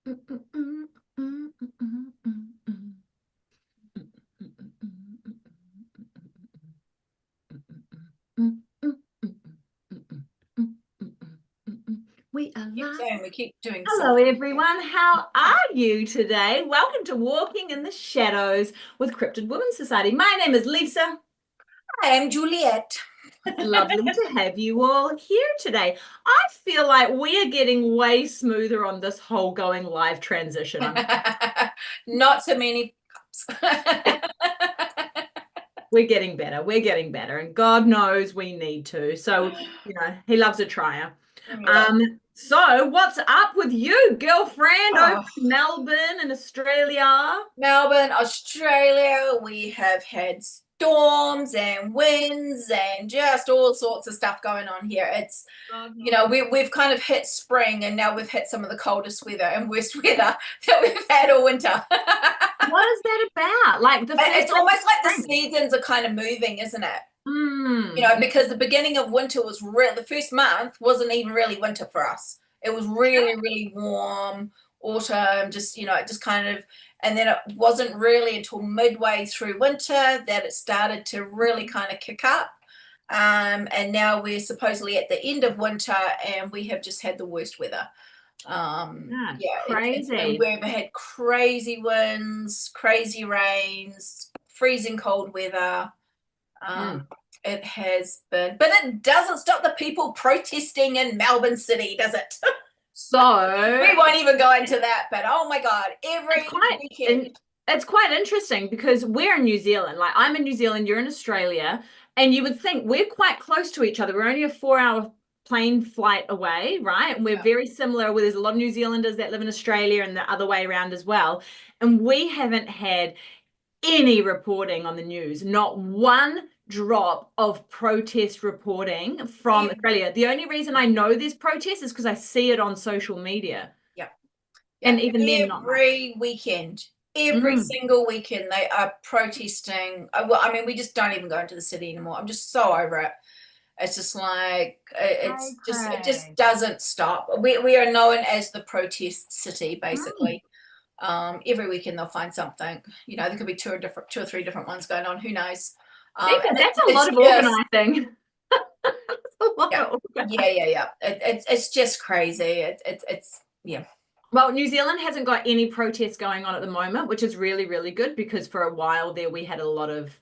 We are Keep live. saying we keep doing Hello, something. everyone. How are you today? Welcome to Walking in the Shadows with Cryptid Women's Society. My name is Lisa. I am Juliet. It's lovely to have you all here today. I feel like we're getting way smoother on this whole going live transition. Not so many cups. We're getting better. We're getting better. And God knows we need to. So, he loves a trier. Yeah. So what's up with you, girlfriend, over Oh, in Melbourne in Australia? Melbourne, Australia, we have had storms and winds and just all sorts of stuff going on here. It's, God we've kind of hit spring and now we've hit some of the coldest weather and worst weather that we've had all winter. What is that about? Like the first It's almost like the spring. seasons are kind of moving, isn't it? Mm. Because the beginning of winter was real. The first month wasn't even really winter for us. It was really, really warm autumn, just, it just kind of, and then it wasn't really until midway through winter that it started to really kind of kick up. And now we're supposedly at the end of winter and we have just had the worst weather. Yeah, Yeah, and crazy. we've had crazy winds, crazy rains, freezing cold weather. Mm. Um, it has been, but it doesn't stop the people protesting in Melbourne City, does it? So We won't even go into that, but oh my God, every it's quite weekend. it's quite interesting because we're in New Zealand. Like I'm in New Zealand, you're in Australia, and you would think we're quite close to each other. We're only a 4 hour plane flight away, right? And we're Yeah. very similar. There's a lot of New Zealanders that live in Australia and the other way around as well. And we haven't had any reporting on the news, not one drop of protest reporting from Australia. The only reason I know there's protests is because I see it on social media. Yeah. Yeah. And even then, not much. Every weekend, every Mm. single weekend, they are protesting. Well, I mean, we just don't even go into the city anymore. I'm just so over it. It's just like Cray, it just cray. doesn't stop. We are known as the protest city, Mm. basically. Every weekend they'll find something. There could be two or three different ones going on. Who knows? And That's a it's lot of just organizing. That's a lot yeah, of yeah, organizing. yeah, yeah. It's just crazy. It's yeah, Well, New Zealand hasn't got any protests going on at the moment, which is really, really good because for a while there we had a lot of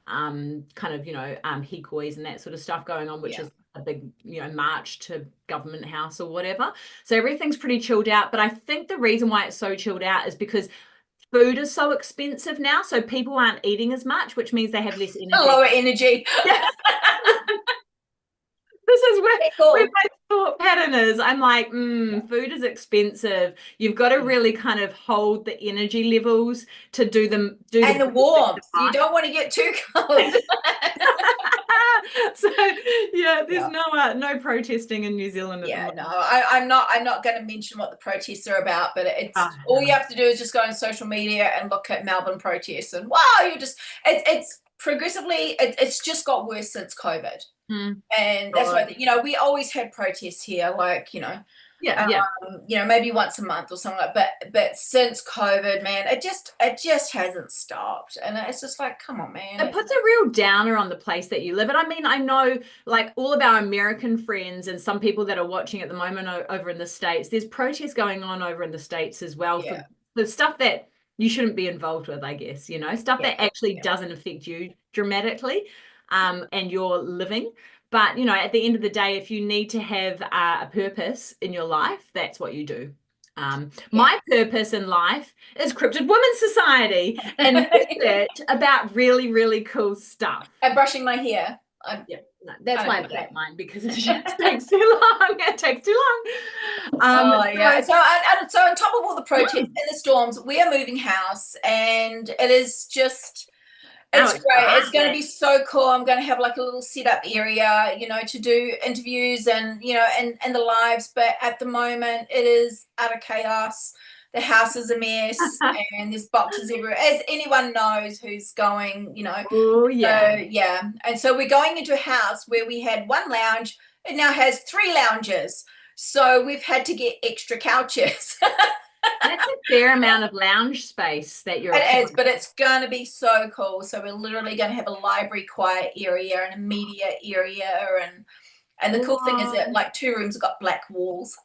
kind of, hecois and that sort of stuff going on, which yeah. is a big, march to Government House or whatever. So everything's pretty chilled out. But I think the reason why it's so chilled out is because food is so expensive now. So people aren't eating as much, which means they have less energy. Lower energy. Yeah. This is where Cool. my thought pattern is. I'm like, food is expensive. You've got to really kind of hold the energy levels to do the And the basic warmth. You task. don't want to get too cold. So yeah, there's Yeah. no protesting in New Zealand at the Yeah, no, moment. I'm not going to mention what the protests are about, but it's Oh, all you have to do is just go on social media and look at Melbourne protests, and wow, it's progressively it's just got worse since COVID, and that's God. why we always had protests here, like Yeah, yeah. maybe once a month or something like. But since COVID, man, it just hasn't stopped, and it's just like, come on, man. It puts a real downer on the place that you live. And I mean, I know like all of our American friends and some people that are watching at the moment over in the States, there's protests going on over in the States as well for Yeah, the stuff that you shouldn't be involved with, I guess, stuff yeah, that actually yeah, doesn't affect you dramatically, and your living. But, at the end of the day, if you need to have a purpose in your life, that's what you do. yeah. My purpose in life is Cryptid Women's Society and research about really, really cool stuff. I'm brushing my hair. Yeah, no, that's I don't why I do don't that. mind because it just takes too long. It takes too long. Oh yeah. So on top of all the protests Mm, and the storms, we are moving house, and it is just how it's great. It's going to exciting. be so cool. I'm going to have like a little setup area, to do interviews and and the lives. But at the moment, it is utter chaos. The house is a mess, and there's boxes everywhere. As anyone knows who's going, Oh So yeah. yeah, and so we're going into a house where we had one lounge. It now has three lounges. So we've had to get extra couches. That's a fair amount of lounge space that you're It is, acquiring. but it's going to be so cool. So we're literally going to have a library quiet area and a media area, and the cool thing is that Wow. like 2 rooms have got black walls.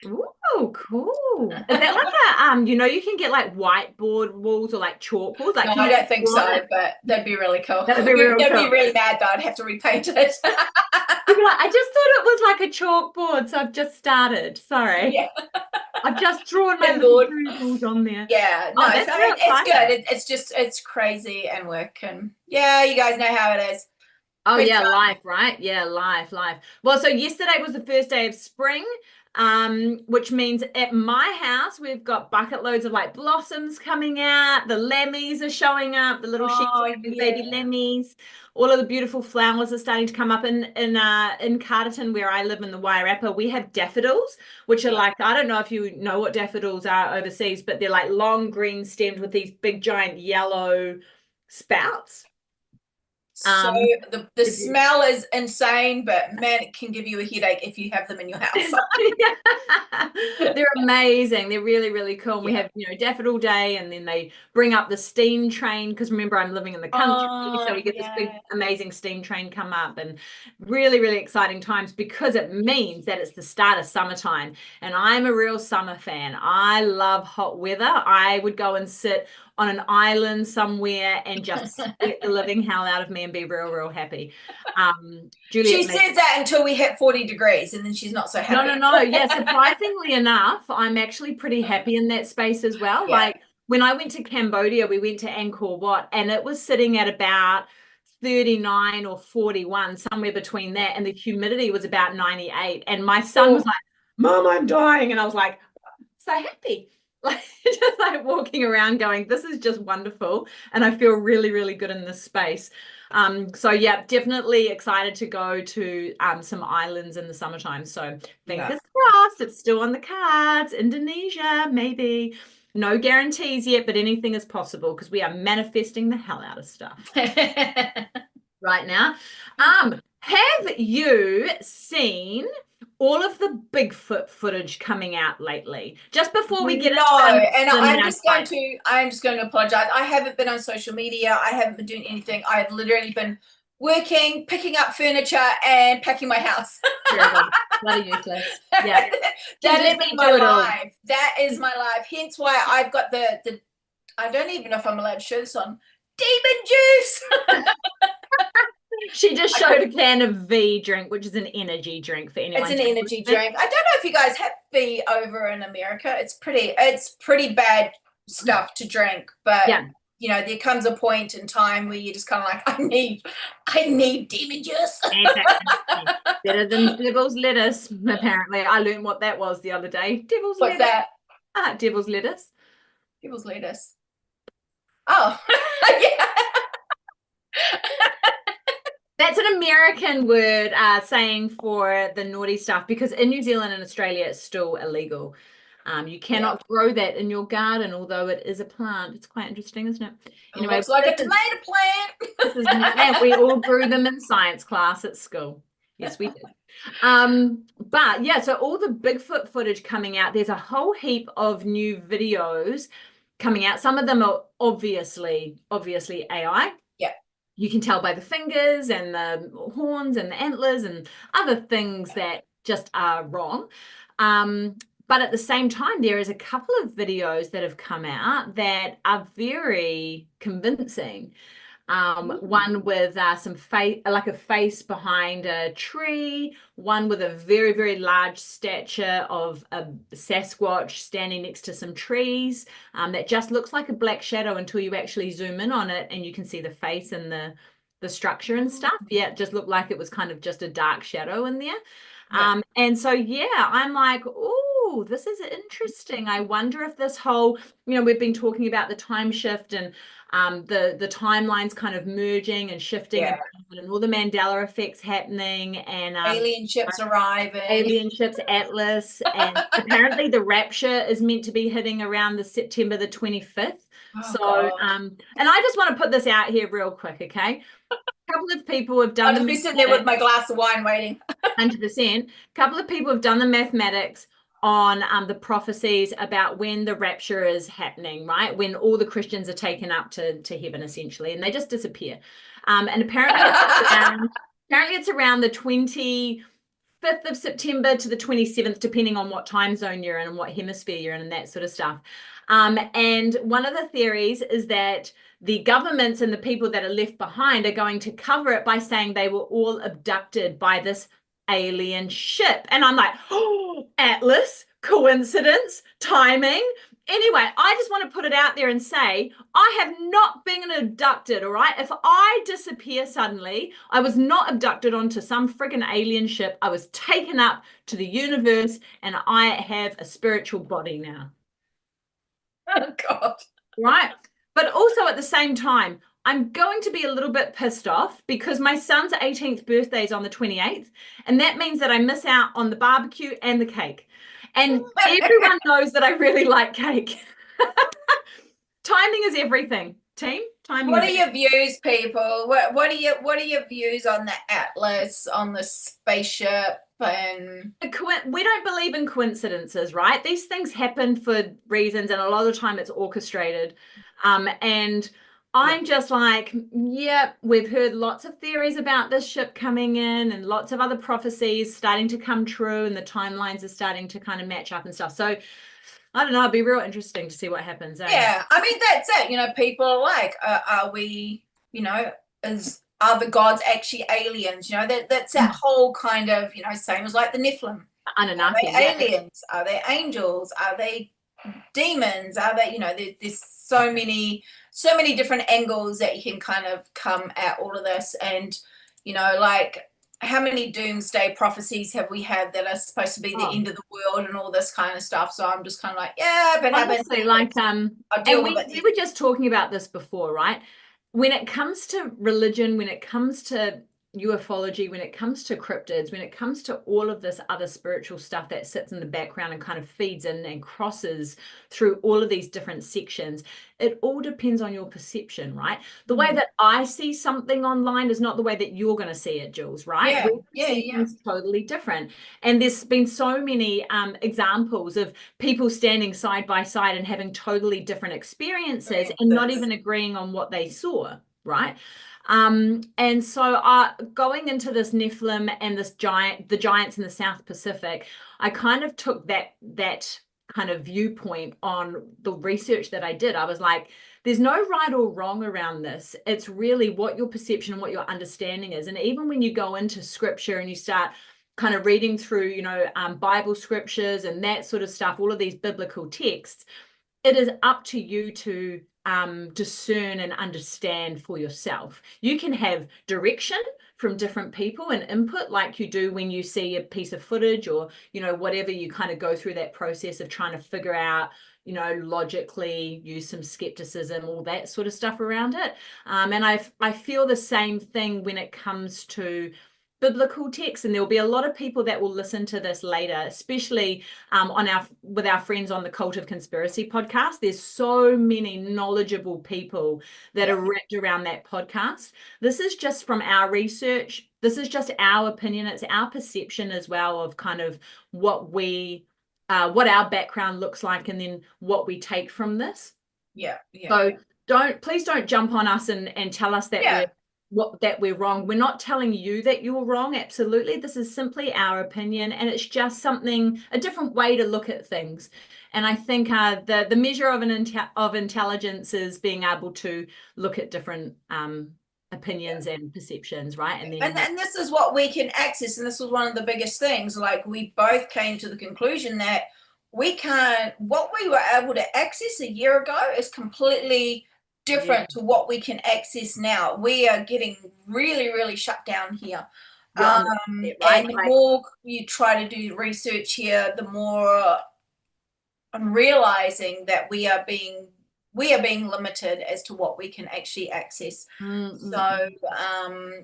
Ooh, cool. Is that like a you know, you can get like whiteboard walls or like chalk walls. Like, No, can I you don't think draw on so, it? but that'd be really cool. That would be real They'd be cool. really mad though. I'd have to repaint it. You'd be like, I just thought it was like a chalkboard, so I've just started. Sorry. Yeah, I've just drawn my little pinboard. doodles on there. Yeah, no, Oh, so that's real it's exciting. good. It's just it's crazy and work, and yeah, you guys know how it is. Oh Pretty yeah, fun. life, right? Yeah, life. Well, so yesterday was the first day of spring, which means at my house we've got bucket loads of like blossoms coming out. The lemmies are showing up, the little sheeps Oh are having baby yeah. lemmies. All of the beautiful flowers are starting to come up in Carterton, where I live in the Wairarapa. We have daffodils, which are Yeah. like, I don't know if you know what daffodils are overseas, but they're like long green stemmed with these big giant yellow spouts. So Um, the smell is insane, but man, it can give you a headache if you have them in your house. They're amazing. They're really, really cool. And we Yeah. have, you know, Daffodil Day, and then they bring up the steam train because remember, I'm living in the country, so Oh we get this big, yeah. amazing steam train come up, and really, really exciting times because it means that it's the start of summertime. And I'm a real summer fan. I love hot weather. I would go and sit on an island somewhere and just sweat the living hell out of me and be real, real happy. She Juliet made says that until we hit 40 degrees, and then she's not so no, happy. no, no. Yeah, surprisingly enough, I'm actually pretty happy in that space as well. Yeah. Like when I went to Cambodia, we went to Angkor Wat, and it was sitting at about 39 or 41, somewhere between that, and the humidity was about 98. And my son was Oh, like, Mom, I'm dying. And I was like, so happy. Like just like walking around going, this is just wonderful. And I feel really, really good in this space. So yeah, definitely excited to go to some islands in the summertime. So yeah. fingers crossed, it's still on the cards. Indonesia, maybe. No guarantees yet, but anything is possible because we are manifesting the hell out of stuff right now. Have you seen all of the Bigfoot footage coming out lately? Just before we get No, into and the I'm just going to apologize. I haven't been on social media. I haven't been doing anything. I've literally been working, picking up furniture, and packing my house. terrible, bloody useless. Yeah, she That just is been my do it all. life. That is my life. Hence why I've got the I don't even know if I'm allowed to show this on demon juice. She just showed a can of V drink, which is an energy drink for It's anyone. an energy drink. I don't know if you guys have V over in America. It's pretty bad stuff to drink, but Yeah, you know, there comes a point in time where you're just kind of like, I need demon juice. exactly. Better than devil's lettuce, apparently. I learned what that was the other day. Devil's What's lettuce. that? Devil's lettuce. People's lettuce. Oh, yeah. That's an American word saying for the naughty stuff because in New Zealand and Australia it's still illegal. You Yeah. cannot grow that in your garden, although it is a plant. It's quite interesting, isn't it? It Anyway, looks like this a is tomato plant. this is and we all grew them in science class at school. Yes, we did. But yeah, so all the Bigfoot footage coming out, there's a whole heap of new videos coming out. Some of them are obviously AI. Yeah. You can tell by the fingers and the horns and the antlers and other things that just are wrong. But at the same time, there is a couple of videos that have come out that are very convincing. One with some face, like a face behind a tree, one with a very, very large stature of a Sasquatch standing next to some trees that just looks like a black shadow until you actually zoom in on it and you can see the face and the structure and stuff. Yeah, it just looked like it was kind of just a dark shadow in there. Yeah. And so, yeah, I'm like, oh, this is interesting. I wonder if this whole, we've been talking about the time shift and the timelines kind of merging and shifting Yeah. and all the Mandela effects happening and Alien ships arriving. alien ships Atlas and apparently the rapture is meant to be hitting around the September the 25th. Oh So God. and I just want to put this out here real quick, okay? A couple of people have I'll done just the be sitting there with my glass of wine waiting. 100%. A couple of people have done the mathematics on the prophecies about when the rapture is happening, right? When all the Christians are taken up to heaven, essentially, and they just disappear. And apparently it's around the 25th of September to the 27th, depending on what time zone you're in and what hemisphere you're in and that sort of stuff. And one of the theories is that the governments and the people that are left behind are going to cover it by saying they were all abducted by this alien ship. And I'm like, oh, Atlas, coincidence, timing. Anyway, I just want to put it out there and say, I have not been abducted, all right? If I disappear suddenly, I was not abducted onto some friggin' alien ship. I was taken up to the universe and I have a spiritual body now. Oh, God. Right? But also at the same time, I'm going to be a little bit pissed off because my son's 18th birthday is on the 28th, and that means that I miss out on the barbecue and the cake. And everyone knows that I really like cake. Timing is everything. Team, timing. What are your views, people? What are your views on the Atlas, on the spaceship? And we don't believe in coincidences, right? These things happen for reasons, and a lot of the time it's orchestrated. And I'm just like, yeah, we've heard lots of theories about this ship coming in and lots of other prophecies starting to come true, and the timelines are starting to kind of match up and stuff. So I don't know, it'd be real interesting to see what happens. Yeah, I mean, that's it. You know, people are like, are we, you know, are the gods actually aliens? You know, that's that whole kind of, you know, same as like the Nephilim. Anunnaki. Are they aliens? Are they angels? Are they demons? Are they, you know, there's so many different angles that you can kind of come at all of this. And, you know, like, how many doomsday prophecies have we had that are supposed to be the end of the world and all this kind of stuff? So I'm just kind of like, yeah, but honestly, like and we were just talking about this before, right? When it comes to religion, when it comes to ufology, when it comes to cryptids, when it comes to all of this other spiritual stuff that sits in the background and kind of feeds in and crosses through all of these different sections, it all depends on your perception, right? The way that I see something online is not the way that you're going to see it, Jules, right? Things totally different. And there's been so many examples of people standing side by side and having totally different experiences and not even agreeing on what they saw, right? And so going into this Nephilim and the giants in the South Pacific, I kind of took that kind of viewpoint on the research that I did. I was like, there's no right or wrong around this. It's really what your perception and what your understanding is. And even when you go into scripture and you start kind of reading through, you know, Bible scriptures and that sort of stuff, all of these biblical texts, it is up to you to discern and understand for yourself. You can have direction from different people and input like you do when you see a piece of footage or, you know, whatever, you kind of go through that process of trying to figure out, you know, logically, use some skepticism, all that sort of stuff around it. And I feel the same thing when it comes to biblical text, and there'll be a lot of people that will listen to this later, especially with our friends on the Cult of Conspiracy podcast. There's so many knowledgeable people that are wrapped around that podcast. This is just from our research. This is just our opinion. It's our perception as well of kind of what our background looks like and then what we take from this. So please don't jump on us and tell us that we're wrong. We're not telling you that you're wrong. Absolutely. This is simply our opinion, and it's just a different way to look at things. And I think the measure of intelligence is being able to look at different opinions and perceptions, right? And this is what we can access, and this was one of the biggest things. Like, we both came to the conclusion that what we were able to access a year ago is completely different to what we can access now. We are getting really, really shut down here. And the more you try to do research here, the more I'm realizing that we are being limited as to what we can actually access. So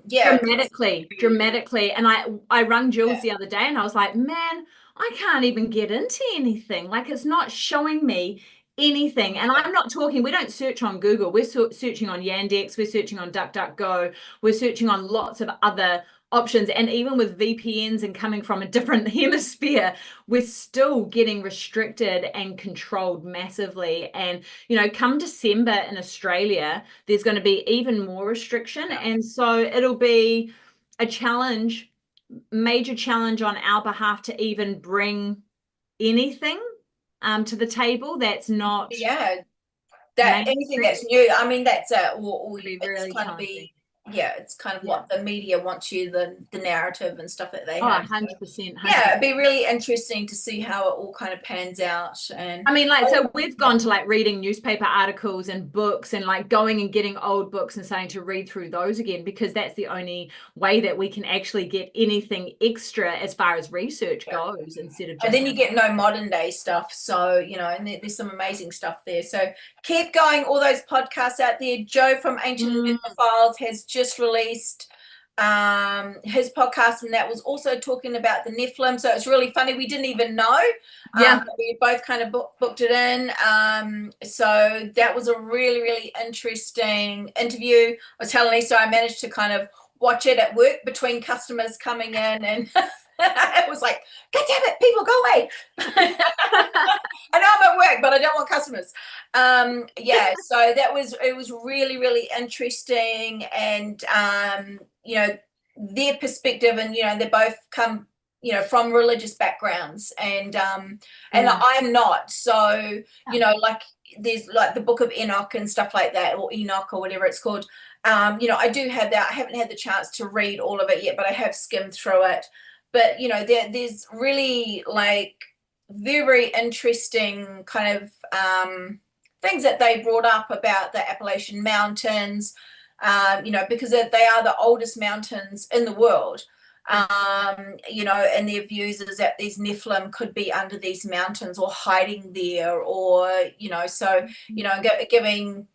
dramatically. And I rung Jules the other day and I was like, man, I can't even get into anything. Like, it's not showing me anything. And I'm not talking, we don't search on Google. We're searching on Yandex. We're searching on DuckDuckGo. We're searching on lots of other options. And even with VPNs and coming from a different hemisphere, we're still getting restricted and controlled massively. And, come December in Australia, there's going to be even more restriction. And so it'll be a challenge, major challenge on our behalf to even bring anything to the table that's not that anything that's new. I mean, that's be it's really kind of it's kind of what the media wants you, the narrative and stuff that they have. 100%. Yeah, it'd be really interesting to see how it all kind of pans out. And I mean, so we've gone to reading newspaper articles and books and going and getting old books and starting to read through those again, because that's the only way that we can actually get anything extra as far as research goes, instead of just. And then you get no modern day stuff. So, and there's some amazing stuff there. So keep going. All those podcasts out there. Joe from Ancient Enigma Files has just released his podcast, and that was also talking about the Nephilim. So it's really funny. We didn't even know. We both kind of booked it in. So that was a really, really interesting interview. I was telling Lisa I managed to kind of watch it at work between customers coming in, and it was like, God damn it, people, go away. I know I'm at work, but I don't want customers. So it was really, really interesting. And their perspective, and they both come from religious backgrounds, and I'm not. So there's the Book of Enoch and stuff like that, or Enoch, or whatever it's called. I do have that. I haven't had the chance to read all of it yet, but I have skimmed through it. But there's really very, very interesting kind of things that they brought up about the Appalachian Mountains, because they are the oldest mountains in the world. And their views is that these Nephilim could be under these mountains or hiding there, or giving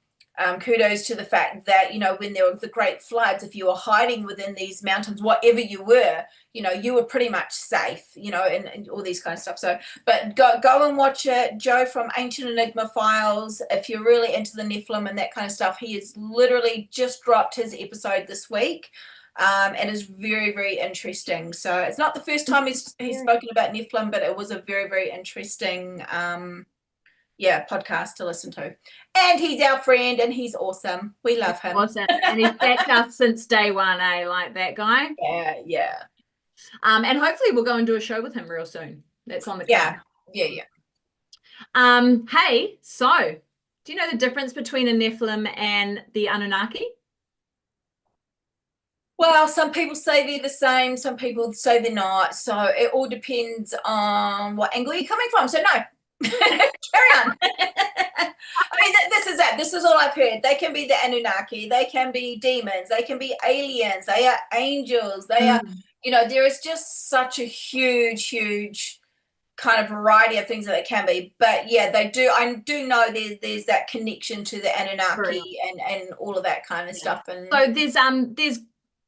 kudos to the fact that when there were the great floods, if you were hiding within these mountains, whatever you were, you were pretty much safe, and all these kind of stuff. So, but go and watch it. Joe from Ancient Enigma Files, if you're really into the Nephilim and that kind of stuff, he has literally just dropped his episode this week. And is very, very interesting. So it's not the first time he's spoken about Nephilim, but it was a very, very interesting podcast to listen to. And he's our friend, and he's awesome. We love him. Awesome. And he's backed us since day one, like that guy. Yeah. And hopefully we'll go and do a show with him real soon. That's on the card. Yeah. Hey, so do you know the difference between a Nephilim and the Anunnaki? Well, some people say they're the same, some people say they're not. So it all depends on what angle you're coming from. So no. Carry on. I mean, this is it. This is all I've heard. They can be the Anunnaki. They can be demons. They can be aliens. They are angels. They are, there is just such a huge, huge kind of variety of things that they can be. But yeah, they do. I do know there's that connection to the Anunnaki and all of that kind of stuff. And so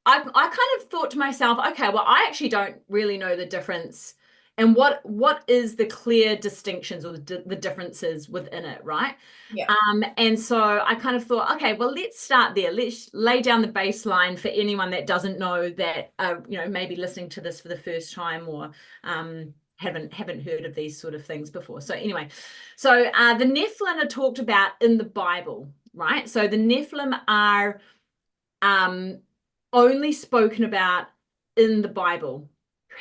I kind of thought to myself, okay, well, I actually don't really know the difference. And what is the clear distinctions or the differences within it, right? Yeah. And so I kind of thought, okay, well, let's start there. Let's lay down the baseline for anyone that doesn't know, that maybe listening to this for the first time, or haven't heard of these sort of things before. So anyway, so the Nephilim are talked about in the Bible, right? So the Nephilim are only spoken about in the Bible,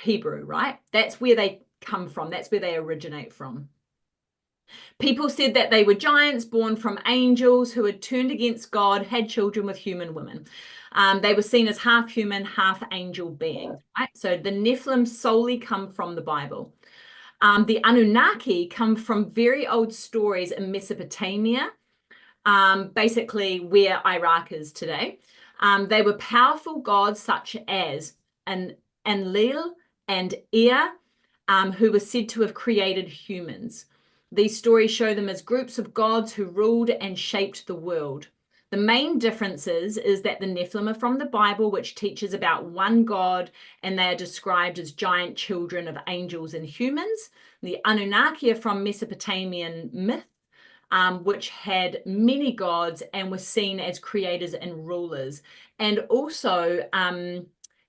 Hebrew, right? That's where they come from. That's where they originate from. People said that they were giants born from angels who had turned against God, had children with human women. They were seen as half human, half angel beings, right? So the Nephilim solely come from the Bible. The Anunnaki come from very old stories in Mesopotamia, basically where Iraq is today. They were powerful gods such as Enlil and Ea, who were said to have created humans. These stories show them as groups of gods who ruled and shaped the world. The main differences is that the Nephilim are from the Bible, which teaches about one God, and they are described as giant children of angels and humans. The Anunnaki are from Mesopotamian myth, which had many gods and were seen as creators and rulers. And also,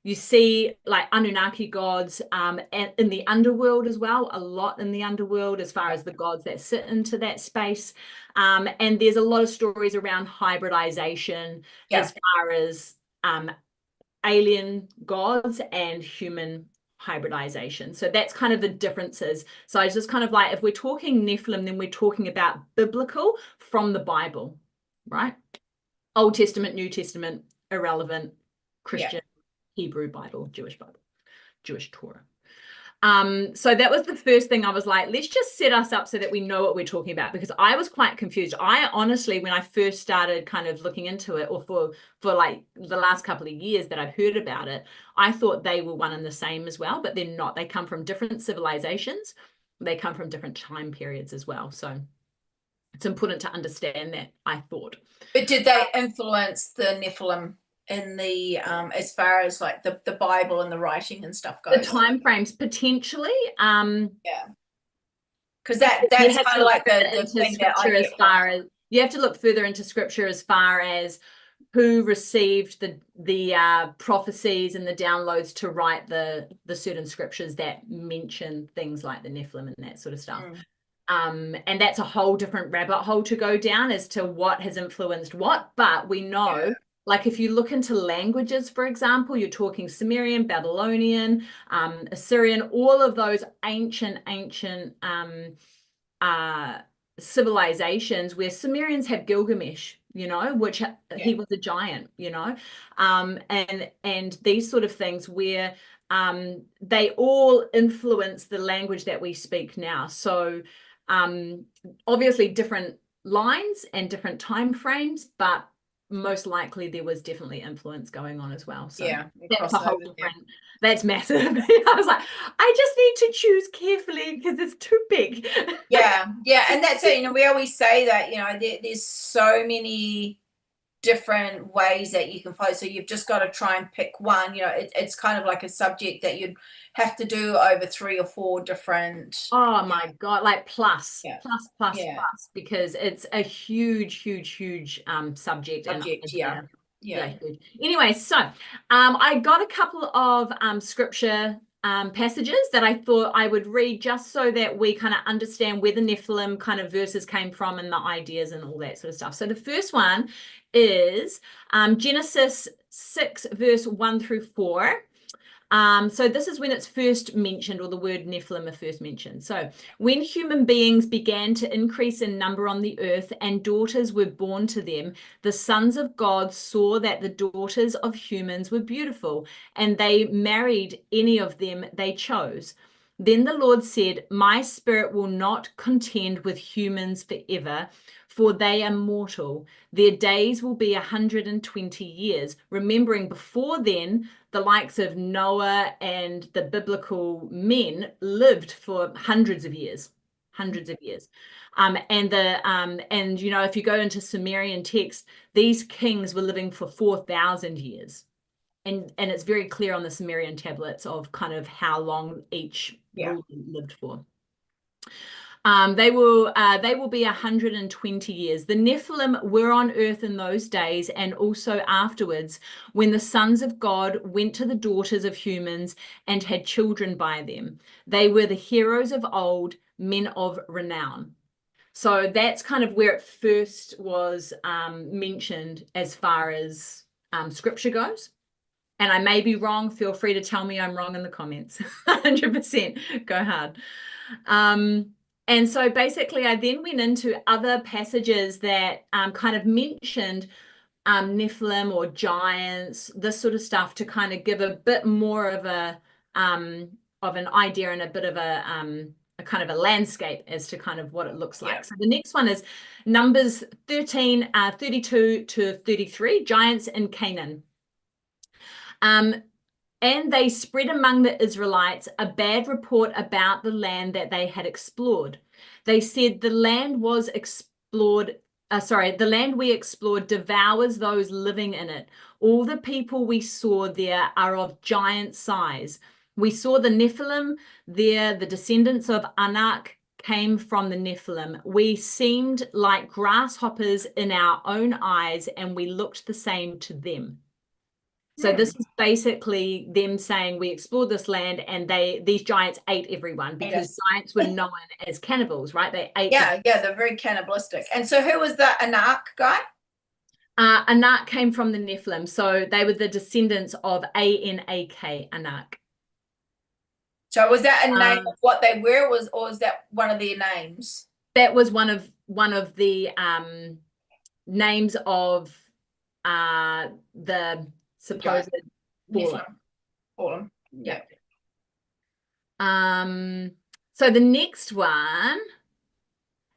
You see like Anunnaki gods and in the underworld as well, a lot in the underworld as far as the gods that sit into that space. And there's a lot of stories around hybridization as far as alien gods and human hybridization. So that's kind of the differences. So it's just kind of like, if we're talking Nephilim, then we're talking about biblical from the Bible, right? Old Testament, New Testament, irrelevant, Christian, Hebrew Bible, Jewish Torah. So that was the first thing. I was like, let's just set us up so that we know what we're talking about, because I was quite confused. I honestly, when I first started kind of looking into it, or for like the last couple of years that I've heard about it, I thought they were one and the same as well, but they're not. They come from different civilizations. They come from different time periods as well. So it's important to understand that, I thought. But did they influence the Nephilim in the as far as like the Bible and the writing and stuff goes? The time frames potentially. Yeah. Because that's kind of like the thing that I as far as you have to look further into scripture as far as who received the prophecies and the downloads to write the certain scriptures that mention things like the Nephilim and that sort of stuff. And that's a whole different rabbit hole to go down as to what has influenced what. But we know, like if you look into languages, for example, you're talking Sumerian, Babylonian, Assyrian, all of those ancient civilizations, where Sumerians have Gilgamesh, you know, which he was a giant, you know, and these sort of things where they all influence the language that we speak now. So obviously different lines and different time frames, but most likely there was definitely influence going on as well. So that's a whole different, that's massive. I was like, I just need to choose carefully because it's too big. And that's it. You know, we always say that, you know, there's so many different ways that you can follow, so you've just got to try and pick one. You know, it's kind of like a subject that you'd have to do over 3 or 4 different God, like plus, because it's a huge subject. Huge. Anyway, so I got a couple of scripture passages that I thought I would read just so that we kind of understand where the Nephilim kind of verses came from and the ideas and all that sort of stuff. So the first one is Genesis 6 verse 1 through 4. So this is when it's first mentioned, or the word Nephilim are first mentioned. So when human beings began to increase in number on the earth and daughters were born to them, the sons of God saw that the daughters of humans were beautiful, and they married any of them they chose. Then the Lord said, my spirit will not contend with humans forever, for they are mortal. Their days will be 120 years. Remembering before then, the likes of Noah and the biblical men lived for hundreds of years. And you know, if you go into Sumerian text, these kings were living for 4,000 years. And it's very clear on the Sumerian tablets of kind of how long each ruler lived for. They will be 120 years. The Nephilim were on earth in those days and also afterwards, when the sons of God went to the daughters of humans and had children by them. They were the heroes of old, men of renown. So that's kind of where it first was mentioned as far as scripture goes. And I may be wrong. Feel free to tell me I'm wrong in the comments. 100%. Go hard. And so basically, I then went into other passages that kind of mentioned Nephilim or giants, this sort of stuff, to kind of give a bit more of an idea and a bit of a kind of a landscape as to kind of what it looks like. So the next one is Numbers 13, 32 to 33, giants in Canaan. And they spread among the Israelites a bad report about the land that they had explored. They said, the land we explored devours those living in it. All the people we saw there are of giant size. We saw the Nephilim there, the descendants of Anak came from the Nephilim. We seemed like grasshoppers in our own eyes, and we looked the same to them. So this is basically them saying we explored this land and these giants ate everyone because giants were known as cannibals, right? They ate. Yeah, they're very cannibalistic. And so who was the Anak guy? Anak came from the Nephilim, so they were the descendants of Anak, Anak. So was that a name of what they were, or was that one of their names? That was one of the names of the supposed fallen. Yeah. So the next one,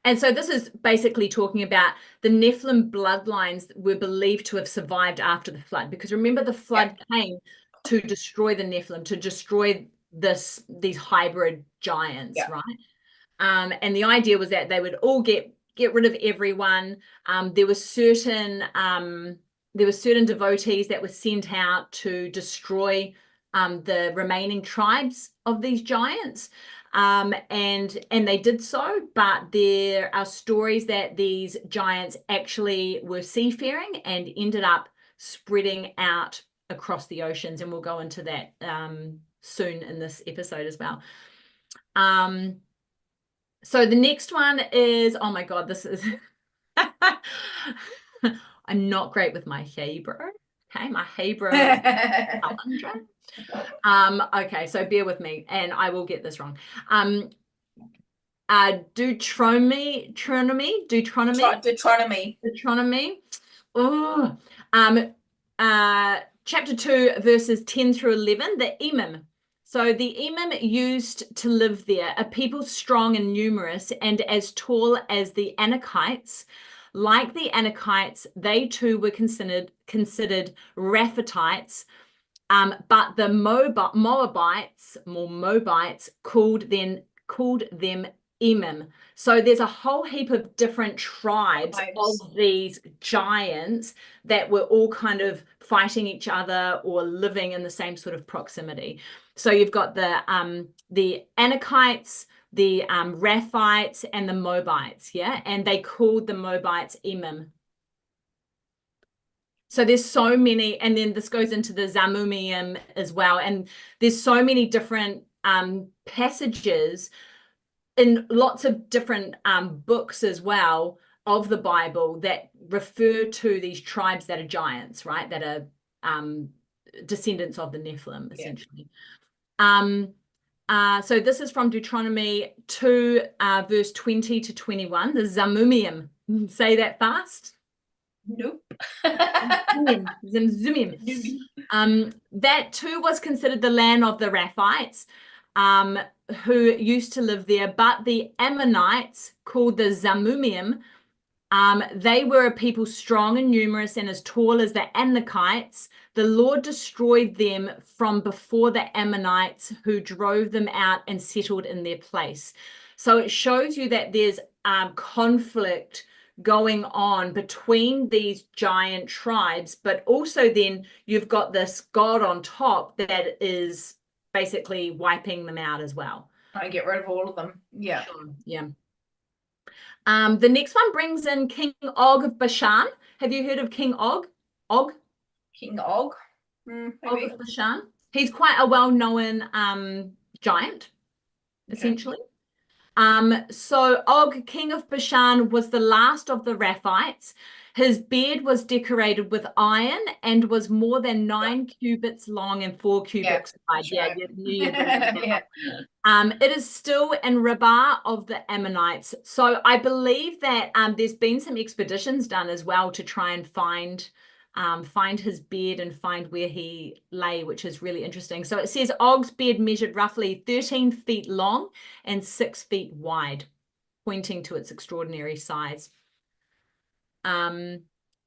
and so this is basically talking about the Nephilim bloodlines that were believed to have survived after the flood, because remember the flood came to destroy the Nephilim, to destroy these hybrid giants, right? And the idea was that they would all get rid of everyone. There were certain devotees that were sent out to destroy the remaining tribes of these giants. And they did so, but there are stories that these giants actually were seafaring and ended up spreading out across the oceans, and we'll go into that soon in this episode as well. So the next one is, oh my God, this is I'm not great with my Hebrew. Okay, my Hebrew. Okay, so bear with me, and I will get this wrong. Deuteronomy. Oh, chapter 2, verses 10 through 11. The Emim. So the Emim used to live there, a people strong and numerous, and as tall as the Anakites. Like the Anakites, they too were considered Raphatites. But the Moabites called them Emim. So there's a whole heap of different tribes of these giants that were all kind of fighting each other or living in the same sort of proximity. So you've got the Anakites, the Raphites, and the Moabites, and they called the Moabites Emim. So there's so many, and then this goes into the Zamumium as well, and there's so many different passages in lots of different books as well of the Bible that refer to these tribes that are giants, right? That are descendants of the Nephilim, essentially. So this is from Deuteronomy 2, verse 20 to 21, the Zamumium. Say that fast. Nope. That too was considered the land of the Raphites, who used to live there, but the Ammonites, called the Zamumium, they were a people strong and numerous and as tall as the Anakites. The Lord destroyed them from before the Ammonites, who drove them out and settled in their place. So it shows you that there's conflict going on between these giant tribes, but also then you've got this God on top that is basically wiping them out as well. Trying to get rid of all of them. Yeah. Sure. Yeah. The next one brings in King Og of Bashan. Have you heard of King Og? King Og? Og of Bashan. He's quite a well-known giant, essentially. So Og, king of Bashan, was the last of the Raphites. His beard was decorated with iron and was more than 9 cubits long and 4 cubits wide. It is still in Rabbah of the Ammonites. So I believe that there's been some expeditions done as well to try and find his beard and find where he lay, which is really interesting. So it says Og's beard measured roughly 13 feet long and 6 feet wide, pointing to its extraordinary size.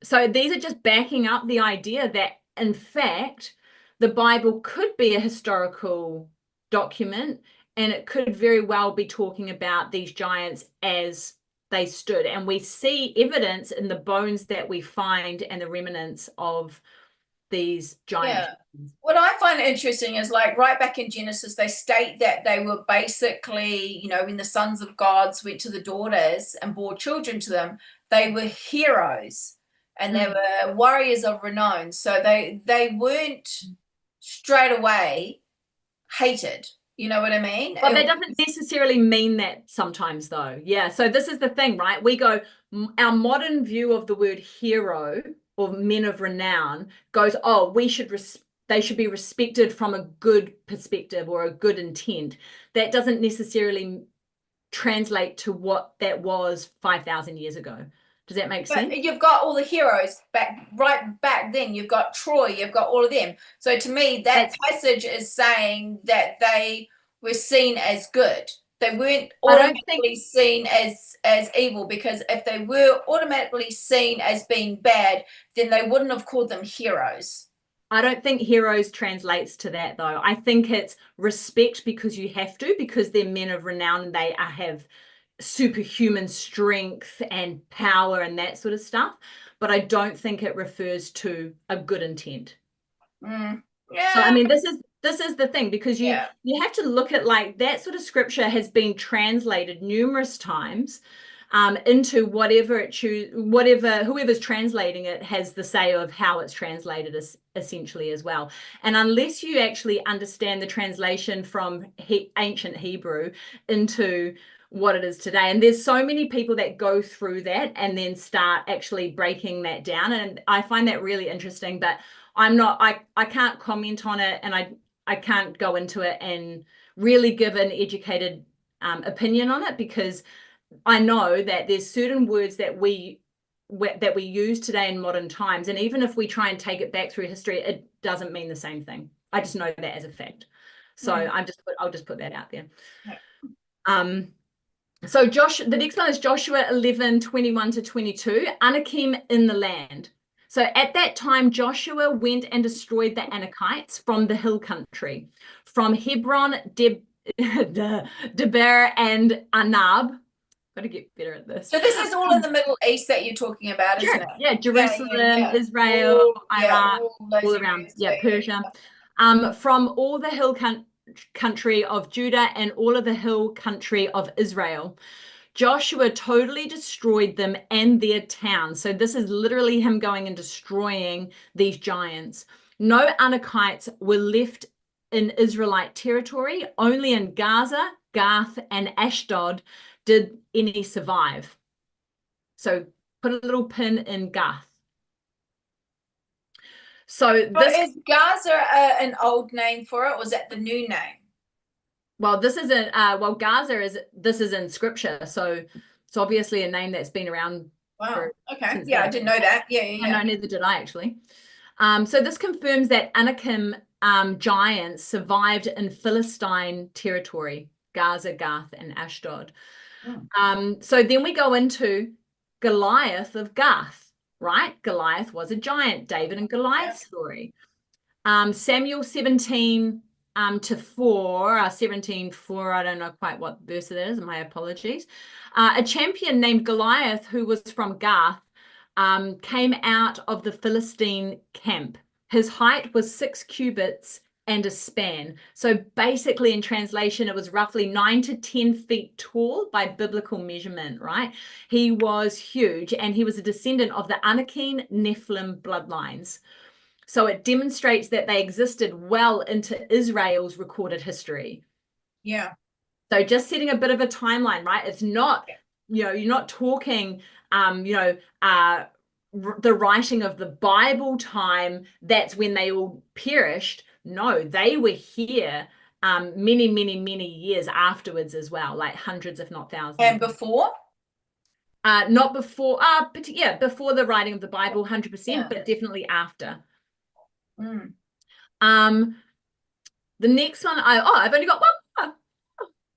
So these are just backing up the idea that, in fact, the Bible could be a historical document, and it could very well be talking about these giants as they stood. And we see evidence in the bones that we find and the remnants of these giants. What I find interesting is, like, right back in Genesis, they state that they were basically, when the sons of gods went to the daughters and bore children to them, they were heroes. and they were warriors of renown. So they weren't straight away hated. You know what I mean? Well, that doesn't necessarily mean that sometimes, though. Yeah. So this is the thing, right? We go, our modern view of the word hero or men of renown goes, oh, they should be respected from a good perspective or a good intent. That doesn't necessarily translate to what that was 5,000 years ago. Does that make sense? You've got all the heroes right back then. You've got Troy, you've got all of them. So to me, that passage is saying that they were seen as good. They weren't automatically seen as evil, because if they were automatically seen as being bad, then they wouldn't have called them heroes. I don't think heroes translates to that, though. I think it's respect because you have to, because they're men of renown and they have superhuman strength and power and that sort of stuff. But I don't think it refers to a good intent. Yeah. So I mean, this is the thing, because you have to look at, like, that sort of scripture has been translated numerous times into whoever's translating it has the say of how it's translated essentially as well. And unless you actually understand the translation from ancient Hebrew into what it is today, and there's so many people that go through that and then start actually breaking that down, and I find that really interesting, but I can't comment on it, and I can't go into it and really give an educated opinion on it, because I know that there's certain words that we use today in modern times, and even if we try and take it back through history, it doesn't mean the same thing. I just know that as a fact. So I'll just put that out there. Yeah. So the next one is Joshua 11:21-22, Anakim in the land. So at that time, Joshua went and destroyed the Anakites from the hill country, from Hebron, Debir, and Anab. Got to get better at this. So this is all in the Middle East that you're talking about, isn't it? Yeah, Jerusalem, Israel, Iraq, all around. Persia. From all the hill country of Judah and all of the hill country of Israel. Joshua totally destroyed them and their towns. So this is literally him going and destroying these giants. No Anakites were left in Israelite territory. Only in Gaza, Gath, and Ashdod did any survive. So put a little pin in Gath. So is Gaza an old name for it, or was that the new name? Well, this isn't. Gaza is in Scripture, so it's obviously a name that's been around. Wow. Okay. Yeah, I didn't know that. Yeah. No, neither did I actually. So this confirms that Anakim giants survived in Philistine territory, Gaza, Gath, and Ashdod. So then we go into Goliath of Gath, right? Goliath was a giant. David and Goliath story. Samuel 17 to 4, 17:4, I don't know quite what verse it is, my apologies. A champion named Goliath, who was from Gath, came out of the Philistine camp. His height was 6 cubits and a span. So basically, in translation, it was roughly 9 to 10 feet tall by biblical measurement, right? He was huge, and he was a descendant of the Anakim Nephilim bloodlines. So it demonstrates that they existed well into Israel's recorded history. Yeah. So just setting a bit of a timeline, right? It's not, you're not talking, the writing of the Bible time, that's when they all perished. No, they were here many, many, many years afterwards as well, like hundreds, if not thousands. And before? Not before, but before the writing of the Bible, 100%, but definitely after. The next one, I've only got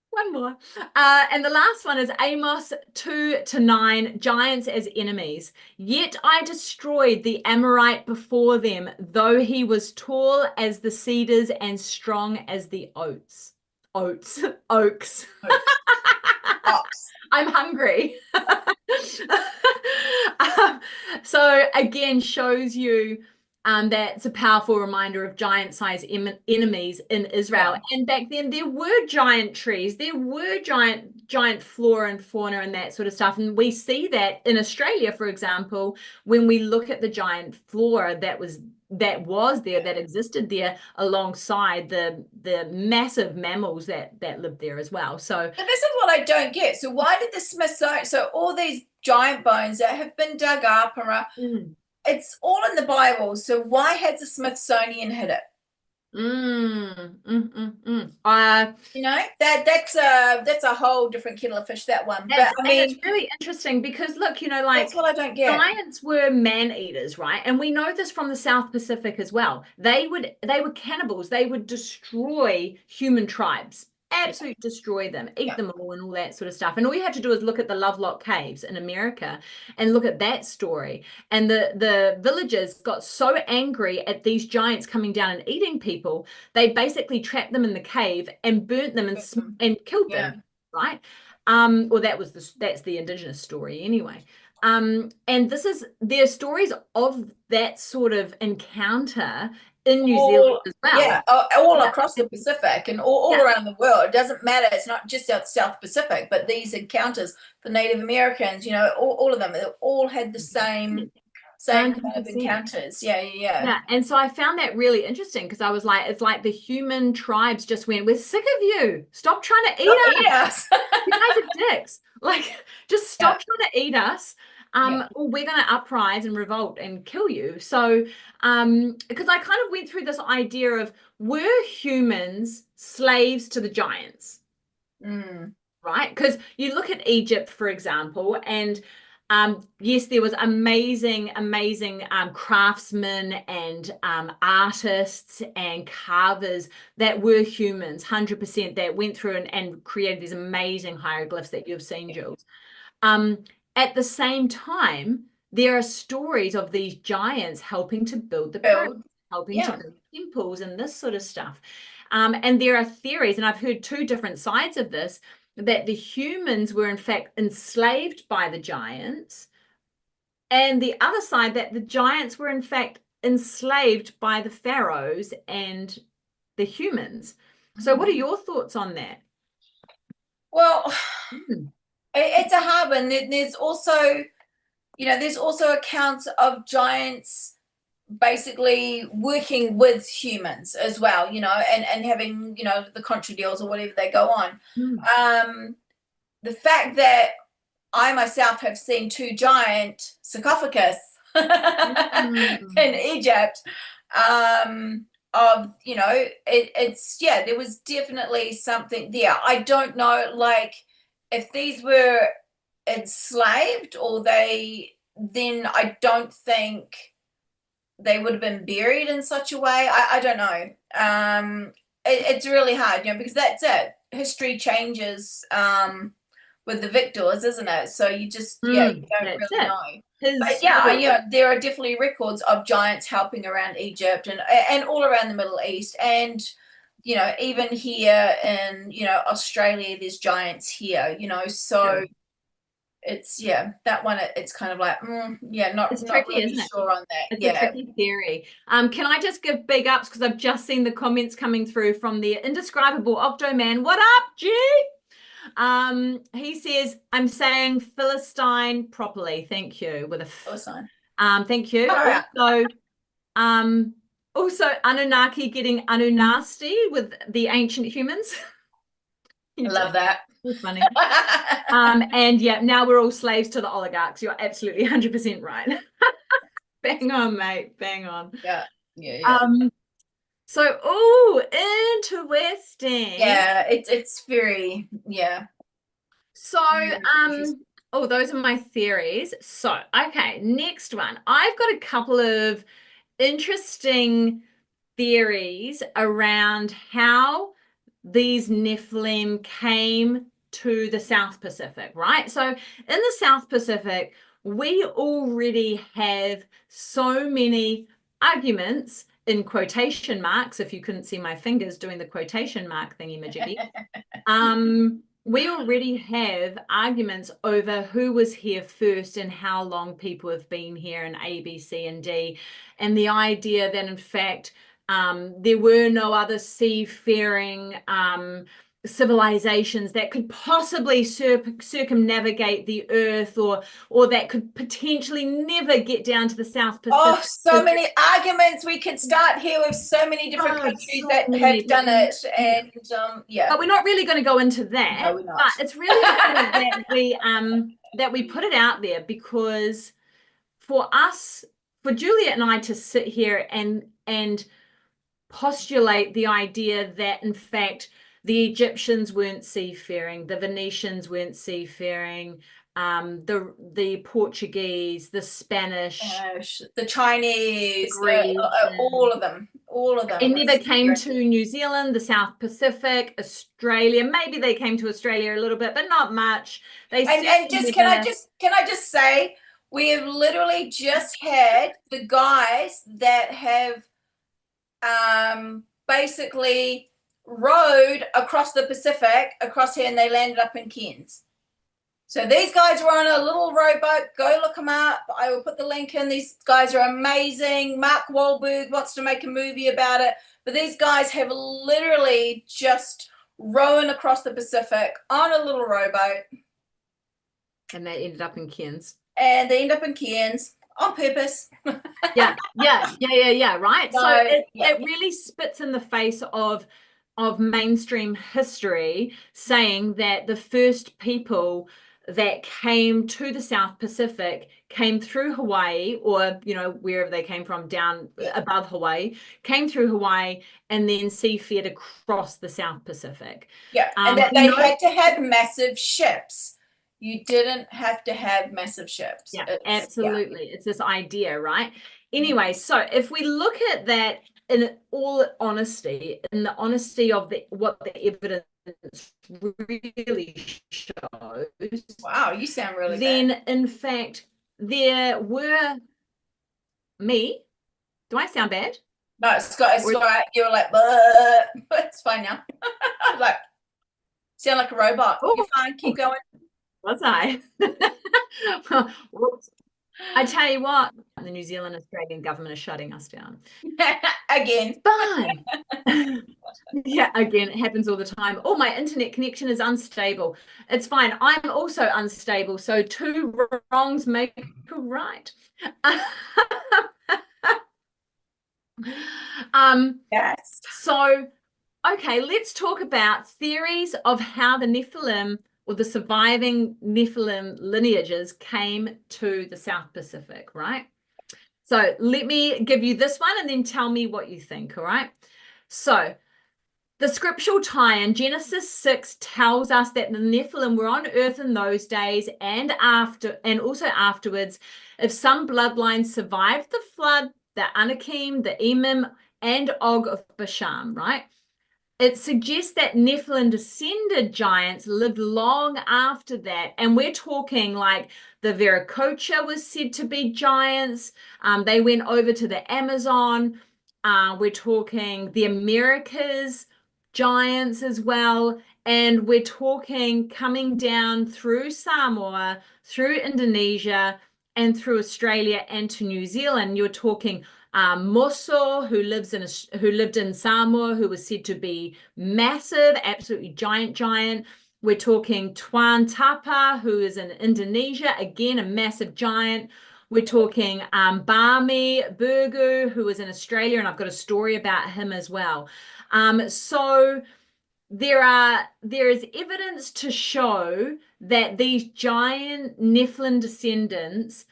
one more. And the last one is Amos 2-9, giants as enemies. Yet I destroyed the Amorite before them, though he was tall as the cedars and strong as the oaks. I'm hungry. So again, shows you That's a powerful reminder of giant-sized enemies in Israel. And back then, there were giant trees, there were giant flora and fauna and that sort of stuff. And we see that in Australia, for example, when we look at the giant flora that was there, that existed there, alongside the massive mammals that lived there as well. So, but this is what I don't get. So why did the Smithsonian? So all these giant bones that have been dug up and it's all in the Bible. So why has the Smithsonian hid it? You know, that's a whole different kettle of fish, that one. But I mean, it's really interesting because look, you know, like, that's what I don't get. Giants were man eaters, right? And we know this from the South Pacific as well. They were cannibals. They would destroy human tribes. Absolutely destroy them, eat them all, and all that sort of stuff. And all you have to do is look at the Lovelock Caves in America and look at that story. And the villagers got so angry at these giants coming down and eating people, they basically trapped them in the cave and burnt them and killed them, right? Or that's the indigenous story anyway. And there are stories of that sort of encounter in New Zealand as well. Yeah, all across the Pacific and all around the world. It doesn't matter. It's not just South Pacific, but these encounters, the Native Americans, you know, all of them, they all had the same kind of encounters. Yeah. And so I found that really interesting because I was like, it's like the human tribes just went, we're sick of you. Stop trying to eat us. You guys are dicks. Like, just stop trying to eat us. Or we're going to uprise and revolt and kill you. So, because I kind of went through this idea of, were humans slaves to the giants? Right? Because you look at Egypt, for example, and yes, there was amazing craftsmen and artists and carvers that were humans, 100%, that went through and created these amazing hieroglyphs that you've seen, Jules. At the same time, there are stories of these giants helping to build the pyramids, helping to build temples and this sort of stuff. And there are theories, and I've heard two different sides of this, that the humans were in fact enslaved by the giants, and the other side, that the giants were in fact enslaved by the pharaohs and the humans. So what are your thoughts on that? Well, it's a hard one. There's also, you know, there's also accounts of giants basically working with humans as well, you know, and having, you know, the contra deals or whatever they go on. The fact that I myself have seen 2 giant sarcophagus in Egypt, of, you know, it's there was definitely something there. I don't know, like, if these were enslaved or then I don't think they would have been buried in such a way. I don't know. It's really hard, you know, because that's it. History changes with the victors, isn't it? So you just you don't really know. But there are definitely records of giants helping around Egypt and all around the Middle East, and you know, even here in, you know, Australia, there's giants here, you know, so it's that one, it's kind of like not tricky, really sure on that. It's a tricky theory. Can I just give big ups, because I've just seen the comments coming through from the indescribable Octoman. What up, G? He says, I'm saying Philistine properly. Thank you. With a Philistine. Thank you. Also Anunnaki getting Anunnasty with the ancient humans. I love that. It's funny. And now we're all slaves to the oligarchs. You're absolutely 100% right. Bang on, mate. Bang on. Yeah. So, interesting. Yeah, it's very, So, those are my theories. So, okay, next one. I've got a couple of interesting theories around how these Nephilim came to the South Pacific, right? So in the South Pacific, we already have so many arguments, in quotation marks, if you couldn't see my fingers doing the quotation mark thingy majiggy, we already have arguments over who was here first and how long people have been here in A, B, C, and D. And the idea that, in fact, there were no other seafaring civilizations that could possibly circumnavigate the earth, or that could potentially never get down to the South Pacific. Oh, so many arguments. We could start here with so many different countries so that many have done it. different- And yeah. But we're not really going to go into that. No, we're not. But it's really important that we put it out there, because for us, for Juliet and I to sit here and postulate the idea that, in fact, the Egyptians weren't seafaring, the Venetians weren't seafaring, the Portuguese, the Spanish, the Chinese, the Greeks, all of them. They never came to New Zealand, the South Pacific, Australia. Maybe they came to Australia a little bit, but not much. Can I just say, we have literally just had the guys that have basically rowed across the Pacific, across here, and they landed up in Cairns. So these guys were on a little rowboat. Go look them up. I will put the link in. These guys are amazing. Mark Wahlberg wants to make a movie about it. But these guys have literally just rowing across the Pacific on a little rowboat. And they ended up in Cairns. And they end up in Cairns on purpose. Yeah, right? So it really spits in the face of mainstream history, saying that the first people that came to the South Pacific came through Hawaii, or wherever they came from, down above Hawaii, came through Hawaii and then seafared across the South Pacific. And that they had to have massive ships. You didn't have to have massive ships. Yeah, absolutely. It's this idea, right? Anyway, so if we look at that in all honesty, in the honesty of what the evidence really shows. Wow, you sound really then bad. In fact, there were me. Do I sound bad? No, it's right. You were like, but it's fine now. I was like, sound like a robot. You're fine, keep going. Was I? I tell you what, the New Zealand Australian government is shutting us down. Again. Fine. Yeah, again, it happens all the time. Oh, my internet connection is unstable. It's fine. I'm also unstable. So two wrongs make a right. Yes. So, okay, let's talk about theories of how the Nephilim, or the surviving Nephilim lineages, came to the South Pacific, right? So let me give you this one and then tell me what you think, all right? So the scriptural tie-in, Genesis 6, tells us that the Nephilim were on earth in those days and also afterwards. If some bloodlines survived the flood, the Anakim, the Emim, and Og of Bashan, right? It suggests that Nephilim descended giants lived long after that. And we're talking like the Viracocha was said to be giants. They went over to the Amazon. We're talking the Americas, giants as well. And we're talking coming down through Samoa, through Indonesia, and through Australia and to New Zealand. You're talking Moso, who lived in Samoa, who was said to be massive, absolutely giant. We're talking Tuan Tapa, who is in Indonesia, again, a massive giant. We're talking Bami Burgu, who is in Australia, and I've got a story about him as well. So there is evidence to show that these giant Nephilim descendants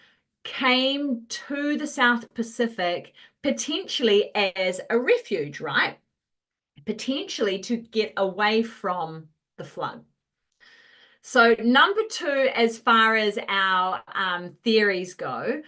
came to the South Pacific potentially as a refuge, right? Potentially to get away from the flood. So number two, as far as our theories go,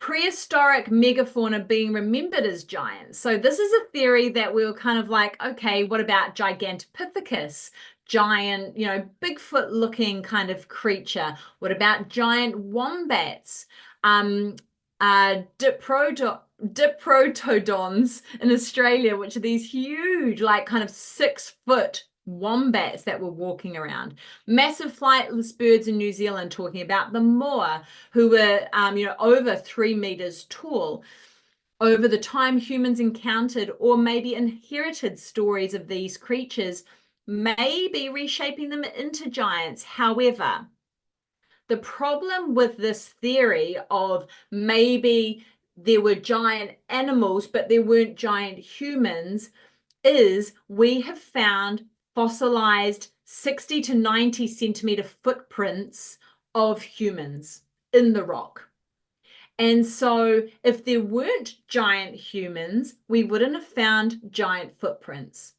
prehistoric megafauna being remembered as giants. So this is a theory that we were kind of like, okay, what about Gigantopithecus? Giant, Bigfoot looking kind of creature. What about giant wombats? Diprotodons in Australia, which are these huge, like kind of 6 foot wombats that were walking around, massive flightless birds in New Zealand, talking about the moa, who were, over 3 meters tall. Over the time, humans encountered or maybe inherited stories of these creatures, maybe reshaping them into giants. However, the problem with this theory of maybe there were giant animals, but there weren't giant humans, is we have found fossilized 60 to 90 centimeter footprints of humans in the rock. And so if there weren't giant humans, we wouldn't have found giant footprints.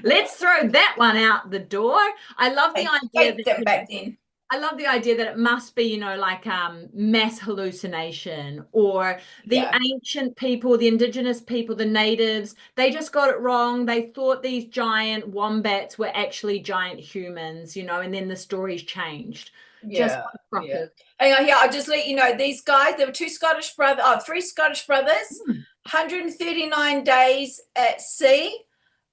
Let's throw that one out the door. I love the idea that back then. I love the idea that it must be, like mass hallucination, or the ancient people, the indigenous people, the natives, they just got it wrong. They thought these giant wombats were actually giant humans, and then the stories changed. Yeah. I'll just let you know, these guys, there were three Scottish brothers, 139 days at sea,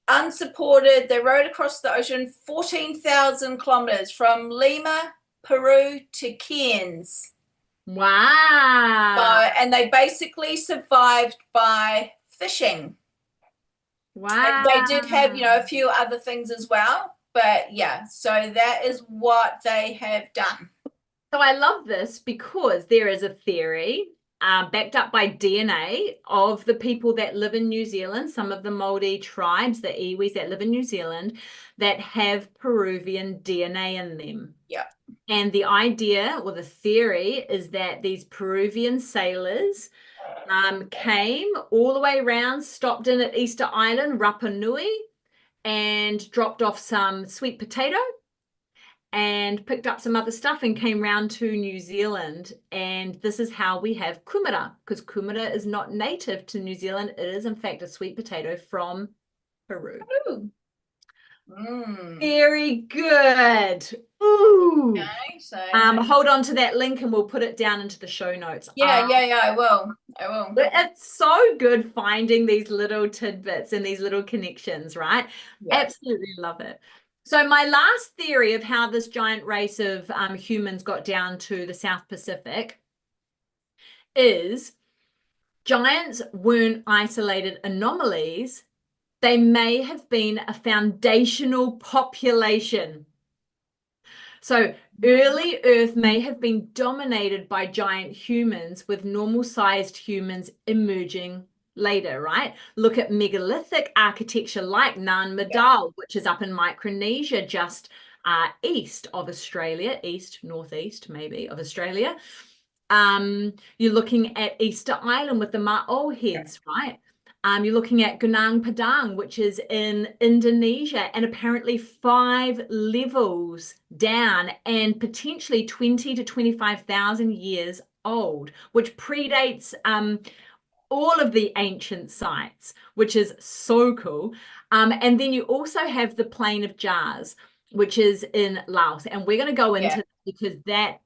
unsupported. They rowed across the ocean 14,000 kilometers from Lima, Peru to Cairns. Wow. And they basically survived by fishing. Wow. And they did have, a few other things as well. But so that is what they have done. So I love this because there is a theory backed up by DNA of the people that live in New Zealand, some of the Māori tribes, the iwis that live in New Zealand, that have Peruvian DNA in them. Yeah. And the idea, or the theory, is that these Peruvian sailors came all the way around, stopped in at Easter Island, Rapa Nui, and dropped off some sweet potato and picked up some other stuff and came round to New Zealand. And this is how we have kumara, because kumara is not native to New Zealand. It is, in fact, a sweet potato from Peru. Ooh. Very good. Ooh. Okay, so hold on to that link and we'll put it down into the show notes. I will. It's so good finding these little tidbits and these little connections, right? Yeah. Absolutely love it. So my last theory of how this giant race of humans got down to the South Pacific is giants weren't isolated anomalies. They may have been a foundational population. So early Earth may have been dominated by giant humans, with normal-sized humans emerging later, right? Look at megalithic architecture like Nan Madol, which is up in Micronesia, just east of Australia, northeast maybe of Australia. You're looking at Easter Island with the Ma'o heads, right? You're looking at Gunung Padang, which is in Indonesia, and apparently 5 levels down and potentially 20 to 25,000 years old, which predates all of the ancient sites, which is so cool. And then you also have the Plain of Jars, which is in Laos. And we're going to go into that because that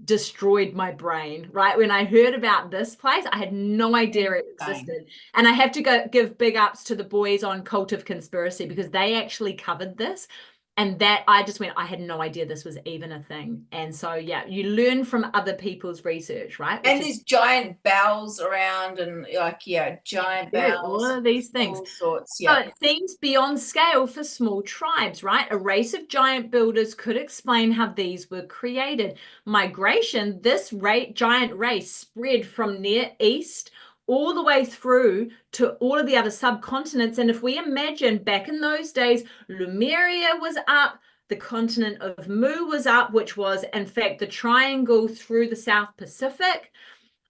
destroyed my brain, right? When I heard about this place, I had no idea it existed. And I have to give big ups to the boys on Cult of Conspiracy, because they actually covered this. And that I just went, I had no idea this was even a thing. And so, you learn from other people's research, right? And these giant bells around and giant bells. All of these things. All sorts, So it seems beyond scale for small tribes, right? A race of giant builders could explain how these were created. Migration, this giant race spread from Near East all the way through to all of the other subcontinents. And if we imagine back in those days, Lemuria was up, the continent of Mu was up, which was in fact the triangle through the South Pacific,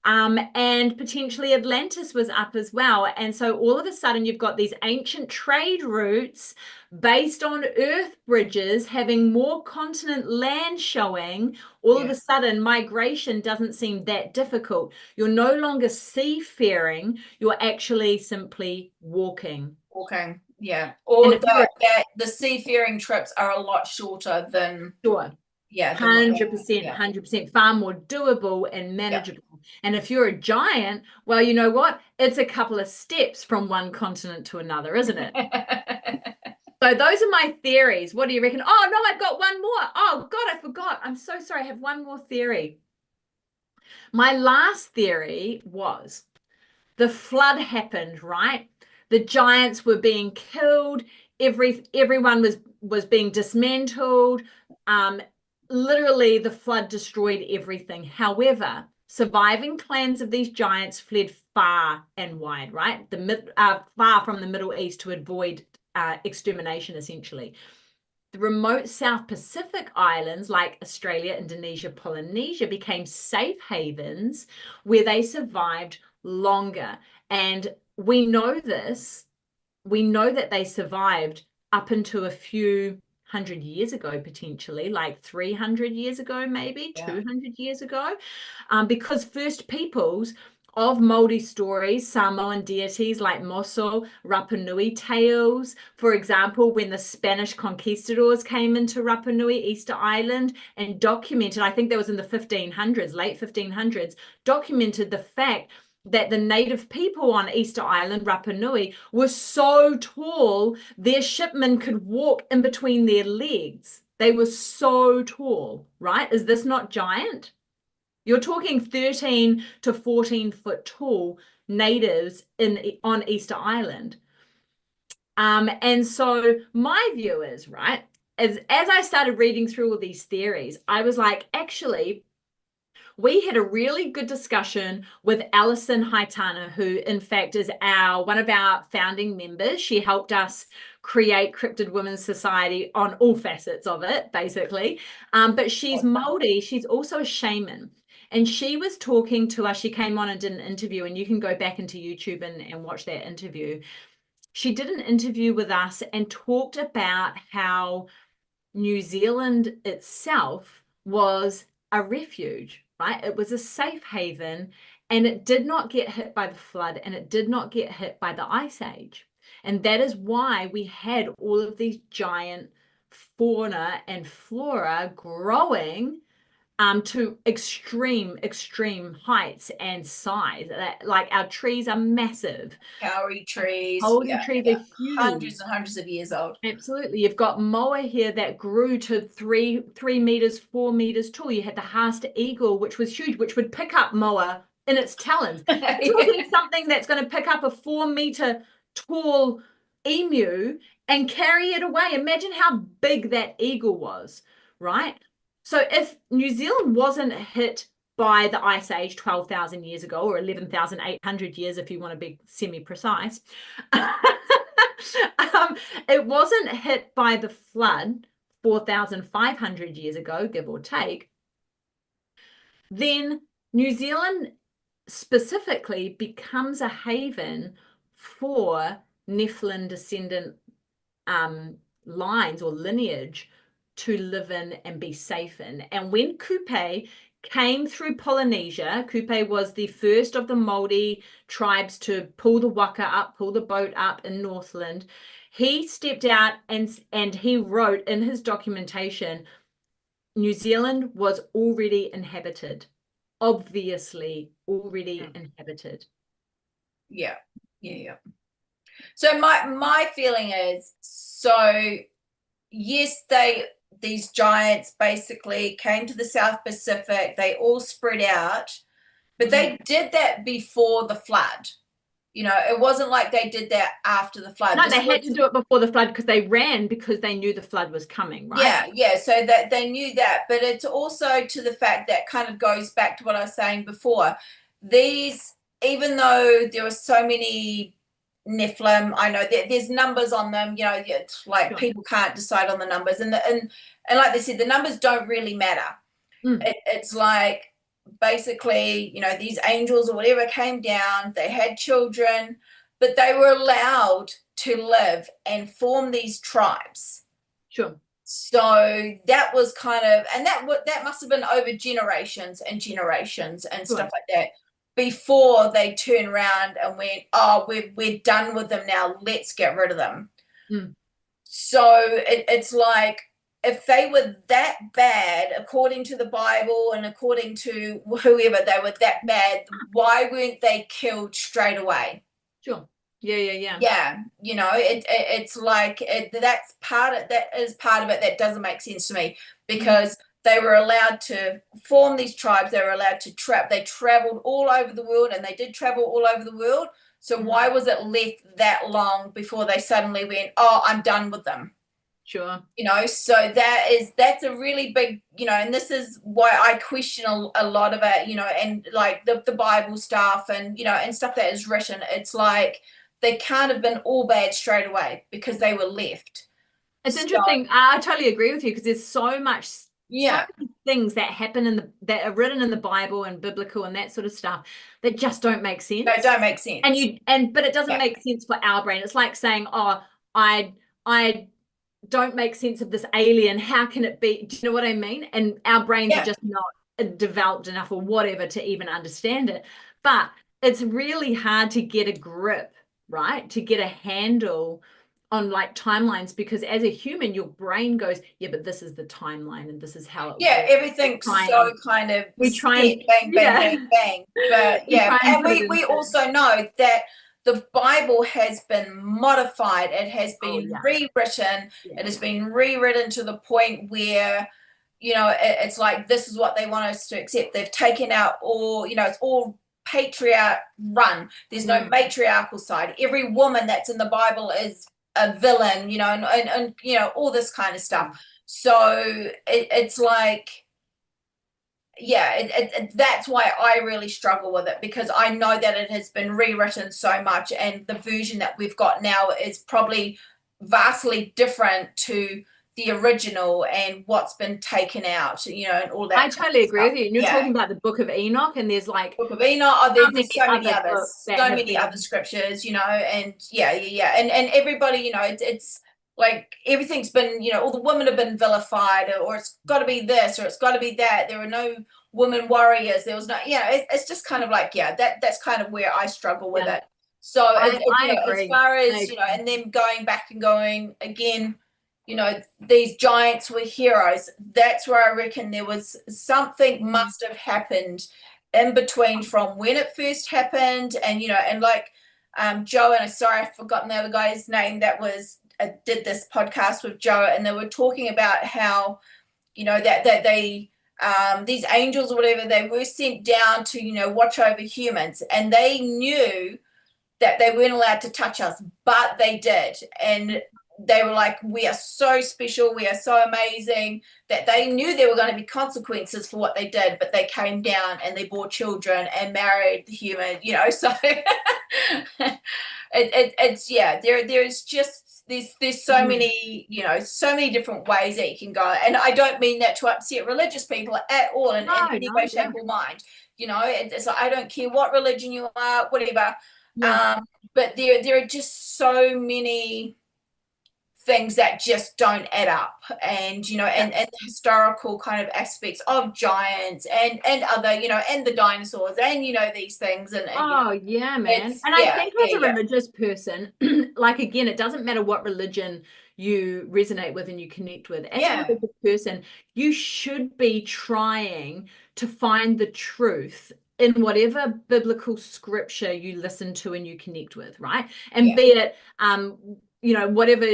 and potentially Atlantis was up as well. And so all of a sudden you've got these ancient trade routes based on earth bridges having more continent land showing. All of a sudden migration doesn't seem that difficult. You're no longer seafaring, you're actually simply walking. Or the seafaring trips are a lot shorter than 100%, 100%, far more doable and manageable. And if you're a giant, well, you know what? It's a couple of steps from one continent to another, isn't it? So those are my theories. What do you reckon? Oh, no, I've got one more. Oh, God, I forgot. I'm so sorry. I have one more theory. My last theory was the flood happened, right? The giants were being killed. Everyone was being dismantled. Literally, the flood destroyed everything. However, surviving clans of these giants fled far and wide, right? Far from the Middle East to avoid extermination, essentially. The remote South Pacific islands like Australia, Indonesia, Polynesia became safe havens where they survived longer. And we know this, we know that they survived up into a few hundred years ago, potentially, like 300 years ago, maybe 200 years ago, because First Peoples of Māori stories, Samoan deities like Moso, Rapa Nui tales. For example, when the Spanish conquistadors came into Rapa Nui, Easter Island, and documented, I think that was in the 1500s, late 1500s, documented the fact that the native people on Easter Island, Rapa Nui, were so tall, their shipmen could walk in between their legs. They were so tall, right? Is this not giant? You're talking 13 to 14 foot tall natives on Easter Island. And so my view is, right, as I started reading through all these theories, I was like, actually, we had a really good discussion with Alison Haitana, who in fact is one of our founding members. She helped us create Cryptid Women's Society on all facets of it, basically. But she's Māori. She's also a shaman. And she was talking to us. She came on and did an interview, and you can go back into YouTube and watch that interview. She did an interview with us and talked about how New Zealand itself was a refuge, right? It was a safe haven, and it did not get hit by the flood, and it did not get hit by the ice age. And that is why we had all of these giant fauna and flora growing to extreme heights and size. Like our trees are massive. Kauri trees. Kauri trees are huge. Hundreds and hundreds of years old. Absolutely. You've got moa here that grew to 3 meters, 4 meters tall. You had the Haster eagle, which was huge, which would pick up moa in its talons. Talking something that's going to pick up a 4 meter tall emu and carry it away. Imagine how big that eagle was, right? So if New Zealand wasn't hit by the Ice Age 12,000 years ago, or 11,800 years if you want to be semi-precise, it wasn't hit by the flood 4,500 years ago, give or take, then New Zealand specifically becomes a haven for Nephilim descendant lines or lineage to live in and be safe in. And when Kupe came through Polynesia, Kupe was the first of the Māori tribes to pull the waka up, pull the boat up in Northland. He stepped out and he wrote in his documentation, New Zealand was already inhabited, obviously already inhabited. Yeah. So my feeling is, so yes, these giants basically came to the South Pacific, they all spread out, but they did that before the flood. You know, it wasn't like they did that after the flood. No, they had to do it before the flood because they ran because they knew the flood was coming, right? Yeah. So that they knew that, but it's also to the fact that kind of goes back to what I was saying before. These, even though there are so many Nephilim, I know there's numbers on them, you know, it's like people can't decide on the numbers, and like they said, the numbers don't really matter. It's like basically, you know, these angels or whatever came down, they had children, but they were allowed to live and form these tribes. Sure. So that was kind of, and that must have been over generations and generations and stuff like that, before they turn around and went, oh, we're done with them now, let's get rid of them. So it's like, if they were that bad, according to the Bible and according to whoever, they were that bad, why weren't they killed straight away? Sure. Yeah. Yeah, it's like that's that is part of it that doesn't make sense to me, because they were allowed to form these tribes, they were allowed to they traveled all over the world, and they did travel all over the world. So why was it left that long before they suddenly went, oh, I'm done with them? Sure. So that's a really big, and this is why I question a lot of it, and like the Bible stuff, and and stuff that is written. It's like they can't have been all bad straight away because they were left. It's interesting. I totally agree with you, because there's so much, so Yeah, many things that happen that are written in the Bible and biblical and that sort of stuff that just don't make sense. they don't make sense. But it doesn't make sense for our brain. It's like saying, oh, I don't make sense of this alien. How can it be? Do you know what I mean? And our brains are just not developed enough or whatever to even understand it. But it's really hard to get a grip, right? To get a handle on like timelines, because as a human, your brain goes, yeah, but this is the timeline and this is how it works. Everything's so kind of bang, bang, bang. But and we also know that the Bible has been modified. It has been rewritten. It has been rewritten to the point where, it's like, this is what they want us to accept. They've taken out all, it's all patriarch run. There's no matriarchal side. Every woman that's in the Bible is a villain, and all this kind of stuff. So it's like, that's why I really struggle with it, because I know that it has been rewritten so much, and the version that we've got now is probably vastly different to the original and what's been taken out, and all that. I totally agree with you. And you're talking about the Book of Enoch, and there's like Book of Enoch. There's so many others, so many other scriptures, and and everybody, it's like everything's been, all the women have been vilified, or it's got to be this, or it's got to be that. There were no women warriors. There was no, it's just kind of like, that's kind of where I struggle with it. So I agree. As far as, and then going back and going again, these giants were heroes. That's where I reckon there was something must have happened in between from when it first happened, and, and like Joe, and sorry, I've forgotten the other guy's name that was, did this podcast with Joe, and they were talking about how, that they, these angels or whatever, they were sent down to, watch over humans, and they knew that they weren't allowed to touch us, but they did. And they were like, we are so special, we are so amazing, that they knew there were going to be consequences for what they did, but they came down and they bore children and married the human, so there's just there's so many, so many different ways that you can go. And I don't mean that to upset religious people at all, in any way, shape or mind. It's like, I don't care what religion you are, whatever. But there are just so many things that just don't add up, and and historical kind of aspects of giants and other, and the dinosaurs, and these things, and man. And I think as a religious person, like, again, it doesn't matter what religion you resonate with and you connect with. As a religious person, you should be trying to find the truth in whatever biblical scripture you listen to and you connect with, right? And be it whatever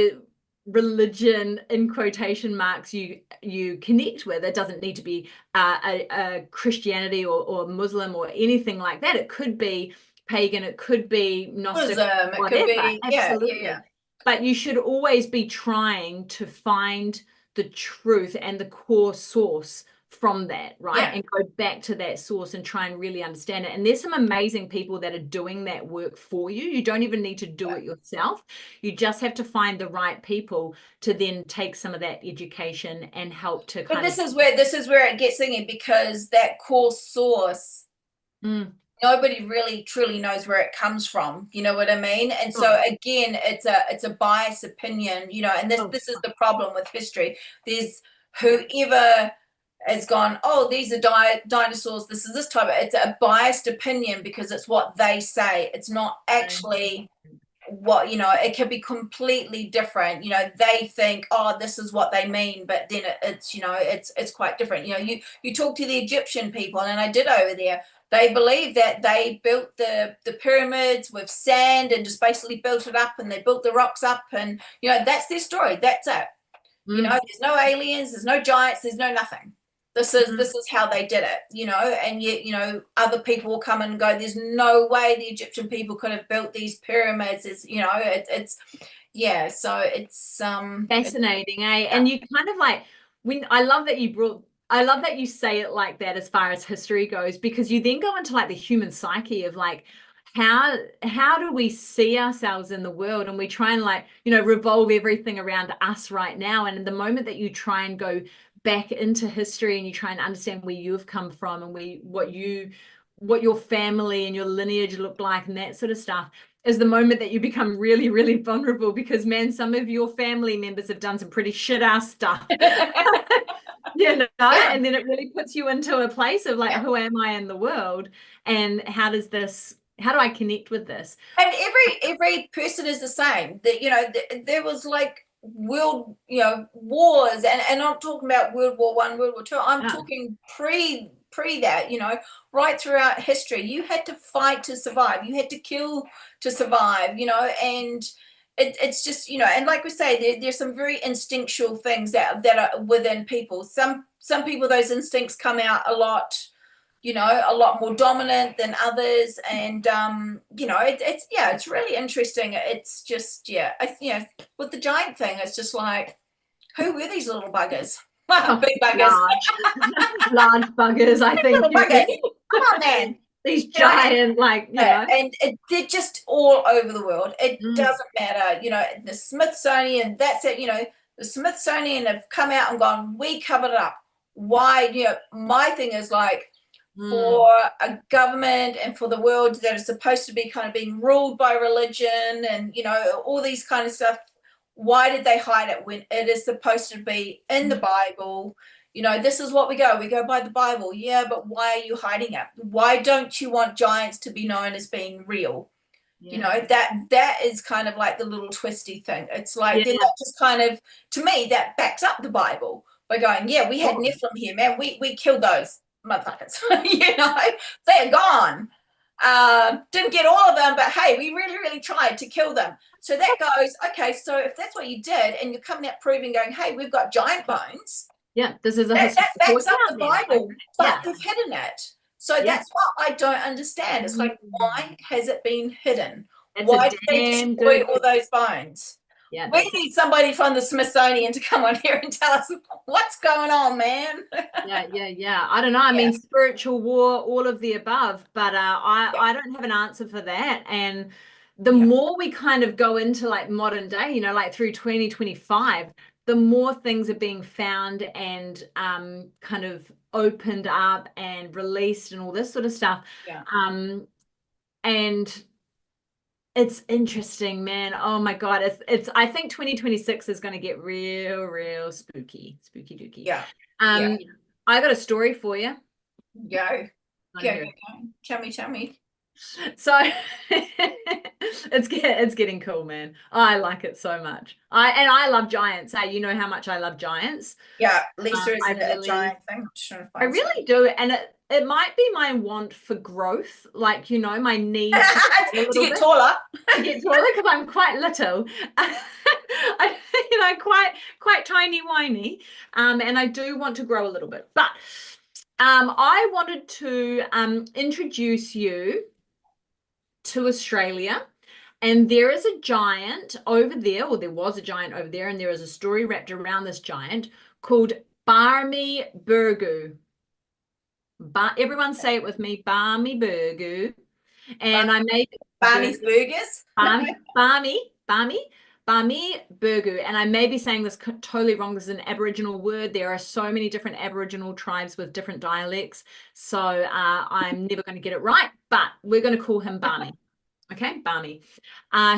religion in quotation marks you connect with. It doesn't need to be a Christianity or Muslim or anything like that. It could be pagan, it could be Gnostic, it could be, absolutely. But you should always be trying to find the truth and the core source from that, right? And go back to that source and try and really understand it. And there's some amazing people that are doing that work for you. You don't even need to do it yourself. You just have to find the right people to then take some of that education and help to But this is where it gets thinking, because that core source, nobody really truly knows where it comes from. You know what I mean? And so again, it's a biased opinion, and this is the problem with history. There's whoever has gone, oh, these are dinosaurs, this is this type of, it's a biased opinion because it's what they say. It's not actually what, you know, it can be completely different. You know, they think, oh, this is what they mean, but then it's, you know, it's quite different. You know, you talk to the Egyptian people, and I did over there, they believe that they built the pyramids with sand and just basically built it up, and they built the rocks up, and, you know, that's their story. That's it. You know, there's no aliens, there's no giants, there's no nothing. This is how they did it, you know, and yet, you know, other people will come and go, there's no way the Egyptian people could have built these pyramids. It's, you know, it's yeah, so it's fascinating, eh? And you kind of like, when I love that you say it like that as far as history goes, because you then go into like the human psyche of like, how do we see ourselves in the world, and we try and like, you know, revolve everything around us right now. And the moment that you try and go back into history and you try and understand where you've come from, and what your family and your lineage look like and that sort of stuff, is the moment that you become really, really vulnerable, because man, some of your family members have done some pretty shit ass stuff. You know, and then it really puts you into a place of like, who am I in the world, and how do I connect with this? And every person is the same. That, you know, there was like world, you know, wars, and I'm not talking about World War I, World War II. I'm talking pre that, you know, right throughout history. You had to fight to survive. You had to kill to survive, you know, and it's just, you know, and like we say, there's some very instinctual things that are within people. Some people, those instincts come out a lot, you know, a lot more dominant than others. And you know, it's really interesting. It's just, you know, with the giant thing, it's just like, who were these little buggers? Big buggers. Large buggers, I think. Little buggers. Come on, man. These giant, like, you know. And they're just all over the world. It doesn't matter, you know, the Smithsonian, that's it, you know, the Smithsonian have come out and gone, we covered it up. Why? You know, my thing is like, for a government and for the world that is supposed to be kind of being ruled by religion and, you know, all these kind of stuff, why did they hide it when it is supposed to be in the Bible? You know, this is what we go by the Bible. Yeah, but why are you hiding it? Why don't you want giants to be known as being real? You know, that is kind of like the little twisty thing. It's like, they're not just kind of, to me, that backs up the Bible by going, yeah, we had Nephilim here, man. We killed those motherfuckers. You know, they're gone. Didn't get all of them, but hey, we really, really tried to kill them. So that goes, okay, so if that's what you did, and you're coming out proving, going, hey, we've got giant bones. Yeah, this is that backs up the Bible, but they've hidden it. So that's what I don't understand. It's like, why has it been hidden? Why did they destroy all those bones? Yeah, we need somebody from the Smithsonian to come on here and tell us what's going on, man. Yeah. I don't know. I mean, spiritual war, all of the above, but I don't have an answer for that. And the more we kind of go into like modern day, you know, like through 2025, the more things are being found and kind of opened up and released and all this sort of stuff. And it's interesting, man. Oh my God. It's I think 2026 is going to get real spooky dooky. Yeah. I got a story for you. Go. Tell me. So it's getting cool, man. I like it so much. I love giants. Hey, you know how much I love giants. Yeah, Lisa is a giant thing. I really do, and it might be my want for growth, like, you know, my need to get taller. To get taller, because I'm quite little. You know, quite tiny whiny, and I do want to grow a little bit. But I wanted to introduce you to Australia, and there is a giant over there, or there was a giant over there, and there is a story wrapped around this giant called Barmy Burgu. Everyone say it with me, Barmy Burgu. And I made Barney's Burgers. Barmy Burgu. And I may be saying this totally wrong. This is an Aboriginal word. There are so many different Aboriginal tribes with different dialects. So I'm never going to get it right, but we're going to call him Barmy. Okay, Barmy.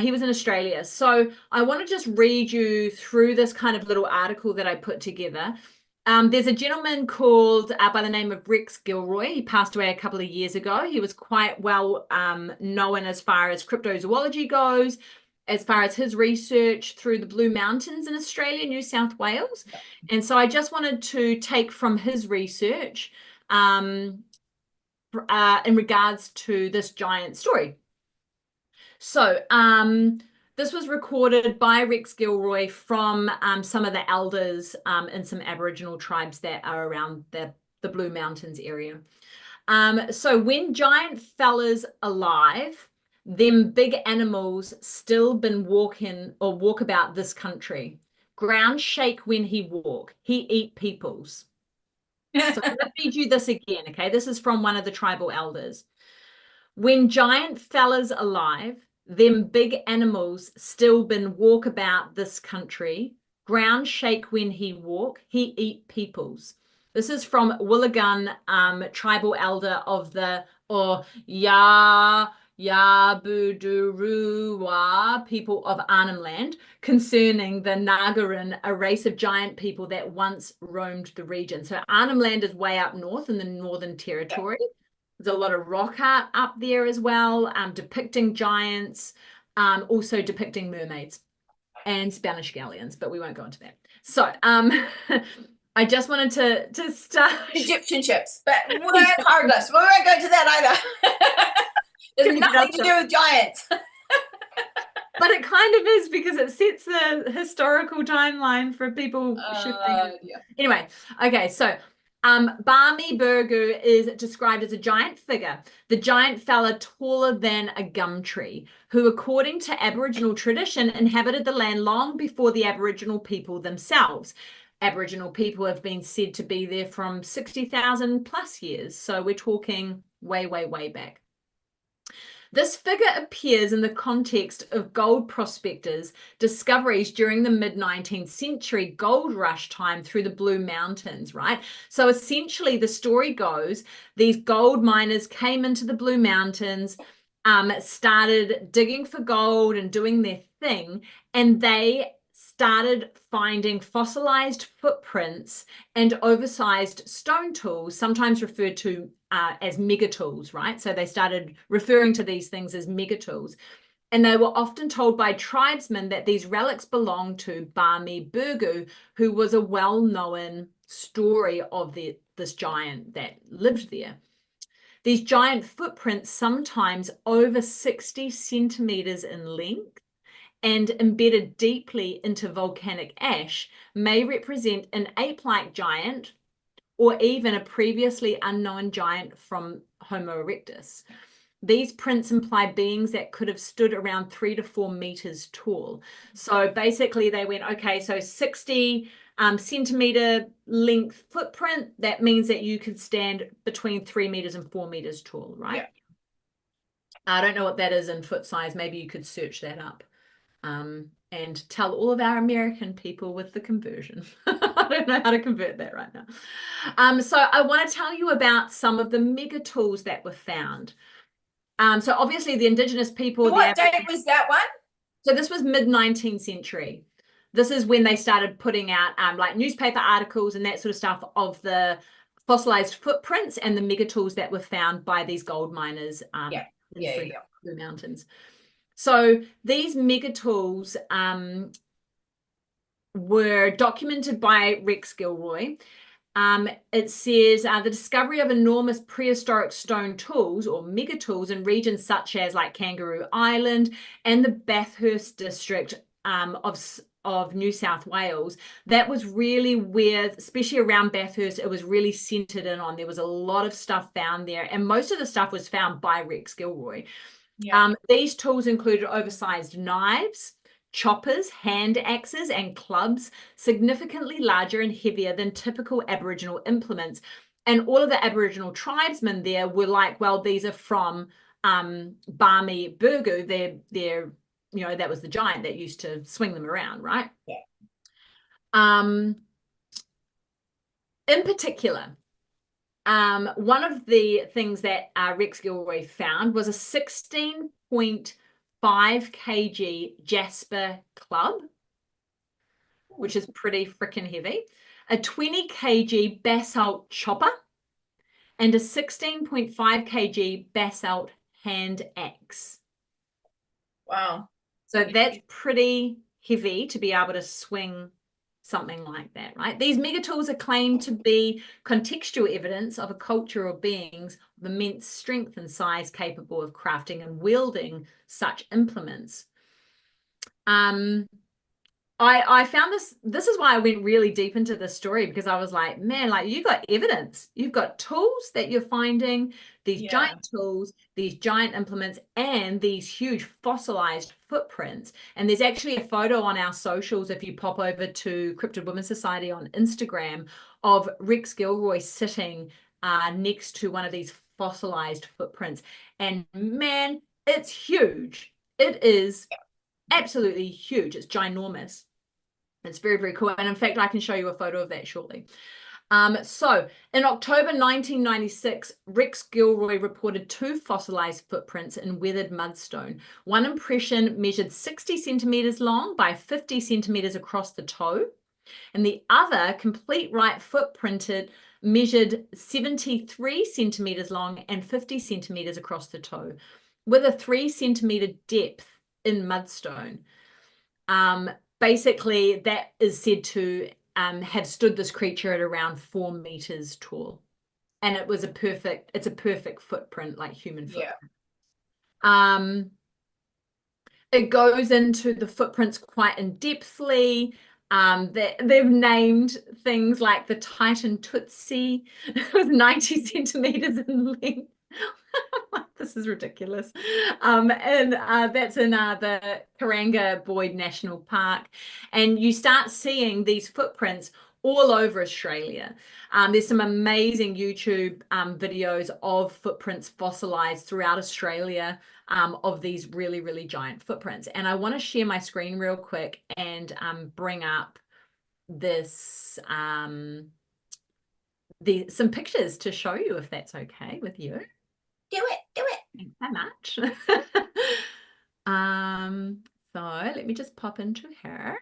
He was in Australia. So I want to just read you through this kind of little article that I put together. There's a gentleman called by the name of Rex Gilroy. He passed away a couple of years ago. He was quite well known as far as cryptozoology goes. as far as his research through the Blue Mountains in Australia, New South Wales. And so I just wanted to take from his research in regards to this giant story. So this was recorded by Rex Gilroy from some of the elders in some Aboriginal tribes that are around the Blue Mountains area. So when giant fellas alive, them big animals still been walking or walk about this country. Ground shake when he walk. He eat peoples. So I'm going to read you this again, okay? This is from one of the tribal elders. When giant fellas alive, them big animals still been walk about this country. Ground shake when he walk. He eat peoples. This is from Woolagun, tribal elder of the Yabudurua people of Arnhem Land, concerning the Nagarin, a race of giant people that once roamed the region. So Arnhem Land is way up north in the Northern Territory. Yeah. There's a lot of rock art up there as well, depicting giants, also depicting mermaids and Spanish galleons, but we won't go into that. So I just wanted to start Egyptian ships, but we're regardless. We won't go to that either. There's nothing to do with giants. But it kind of is, because it sets the historical timeline for people shifting. Yeah. Anyway, okay, so Barmy Burgu is described as a giant figure, the giant fella taller than a gum tree, who, according to Aboriginal tradition, inhabited the land long before the Aboriginal people themselves. Aboriginal people have been said to be there from 60,000 plus years. So we're talking way, way, way back. This figure appears in the context of gold prospectors' discoveries during the mid-19th century gold rush time through the Blue Mountains, right? So essentially the story goes, these gold miners came into the Blue Mountains, started digging for gold and doing their thing, and they started finding fossilized footprints and oversized stone tools, sometimes referred to as megatools, right? So they started referring to these things as megatools. And they were often told by tribesmen that these relics belonged to Barmy Burgu, who was a well-known story of this giant that lived there. These giant footprints, sometimes over 60 centimeters in length, and embedded deeply into volcanic ash, may represent an ape-like giant or even a previously unknown giant from Homo erectus. These prints imply beings that could have stood around 3 to 4 meters tall. So basically they went, okay, so 60 centimeter length footprint, that means that you could stand between 3 meters and 4 meters tall, right? Yeah. I don't know what that is in foot size. Maybe you could search that up. And tell all of our American people with the conversion. I don't know how to convert that right now. So I want to tell you about some of the mega tools that were found. So obviously the indigenous people. What date was that one? So this was mid-19th century. This is when they started putting out like newspaper articles and that sort of stuff of the fossilized footprints and the mega tools that were found by these gold miners in the mountains. So these mega tools were documented by Rex Gilroy. It says the discovery of enormous prehistoric stone tools or mega tools in regions such as like Kangaroo Island and the Bathurst district of New South Wales. That was really where, especially around Bathurst, it was really centered in on. There was a lot of stuff found there, and most of the stuff was found by Rex Gilroy. Yeah. These tools included oversized knives, choppers, hand axes, and clubs, significantly larger and heavier than typical Aboriginal implements. And all of the Aboriginal tribesmen there were like, well, these are from Barmy Burgu. They're, you know, that was the giant that used to swing them around, right? Yeah. In particular, one of the things that Rex Gilroy found was a 16.5 kg Jasper club, which is pretty freaking heavy, a 20 kg basalt chopper, and a 16.5 kg basalt hand axe. Wow. So that's pretty heavy to be able to swing something like that, right? These megatools are claimed to be contextual evidence of a culture or beings of immense strength and size capable of crafting and wielding such implements. I found this is why I went really deep into this story, because I was like, man, like, you got evidence, you've got tools that you're finding, these giant tools, these giant implements, and these huge fossilized footprints. And there's actually a photo on our socials, if you pop over to Cryptid Women's Society on Instagram, of Rex Gilroy sitting next to one of these fossilized footprints. And man, it's huge. It is absolutely huge. It's ginormous. It's very, very cool. And in fact, I can show you a photo of that shortly. So in October 1996, Rex Gilroy reported 2 fossilized footprints in weathered mudstone. One impression measured 60 centimeters long by 50 centimeters across the toe, and the other, complete right footprinted, measured 73 centimeters long and 50 centimeters across the toe, with a 3 centimeter depth in mudstone. Basically, that is said to have stood this creature at around 4 meters tall. And it's a perfect footprint, like human footprint. Yeah. It goes into the footprints quite in-depthly. They've named things like the Titan Tootsie. It was 90 centimeters in length. This is ridiculous. And that's in the Karanga Boyd National Park. And you start seeing these footprints all over Australia. There's some amazing YouTube videos of footprints fossilized throughout Australia, of these really, really giant footprints. And I want to share my screen real quick and bring up this some pictures to show you, if that's okay with you. Do it. Thanks so much. So let me just pop into her.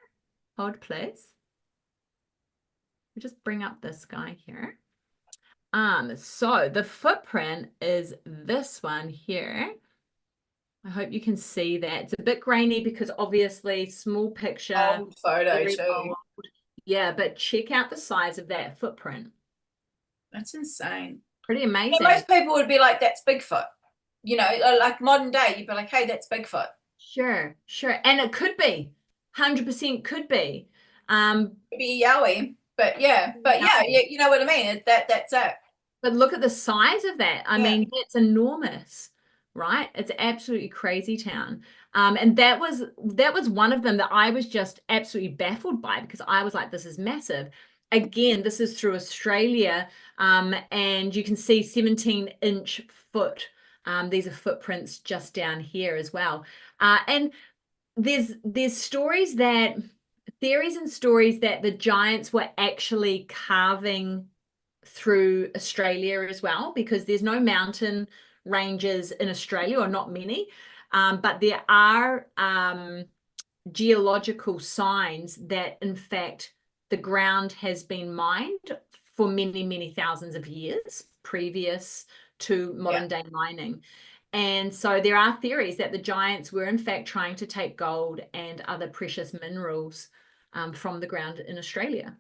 Hold, please. We'll just bring up this guy here. So the footprint is this one here. I hope you can see that. It's a bit grainy because obviously small picture. Old photo too. Old. Yeah, but check out the size of that footprint. That's insane. Pretty amazing. Yeah, most people would be like, that's Bigfoot. You know, like modern day, you'd be like, hey, that's Bigfoot. Sure. And it could be. 100% could be. Could be Yowie, but yeah, you know what I mean? That's it. But look at the size of that. I mean, that's enormous, right? It's absolutely crazy town. And that was one of them that I was just absolutely baffled by, because I was like, this is massive. Again, this is through Australia, and you can see 17-inch foot. These are footprints just down here as well. And there's theories and stories that the giants were actually carving through Australia as well, because there's no mountain ranges in Australia, or not many, but there are geological signs that in fact the ground has been mined for many, many thousands of years previous to modern day mining. And so there are theories that the giants were in fact trying to take gold and other precious minerals from the ground in Australia.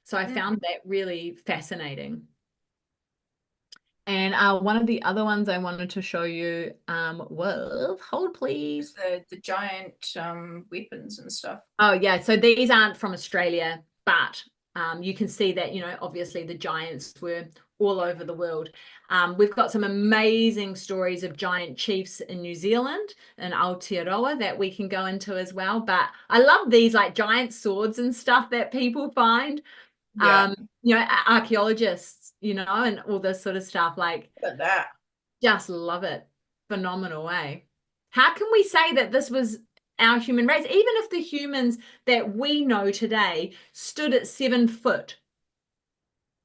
So I found that really fascinating. And one of the other ones I wanted to show you was, hold please. The giant weapons and stuff. Oh yeah, so these aren't from Australia, but you can see that, you know, obviously the giants were all over the world. We've got some amazing stories of giant chiefs in New Zealand and Aotearoa that we can go into as well. But I love these like giant swords and stuff that people find. You know, archaeologists, you know, and all this sort of stuff, like, look at that. Just love it. Phenomenal way. How can we say that this was our human race, even if the humans that we know today stood at 7 foot?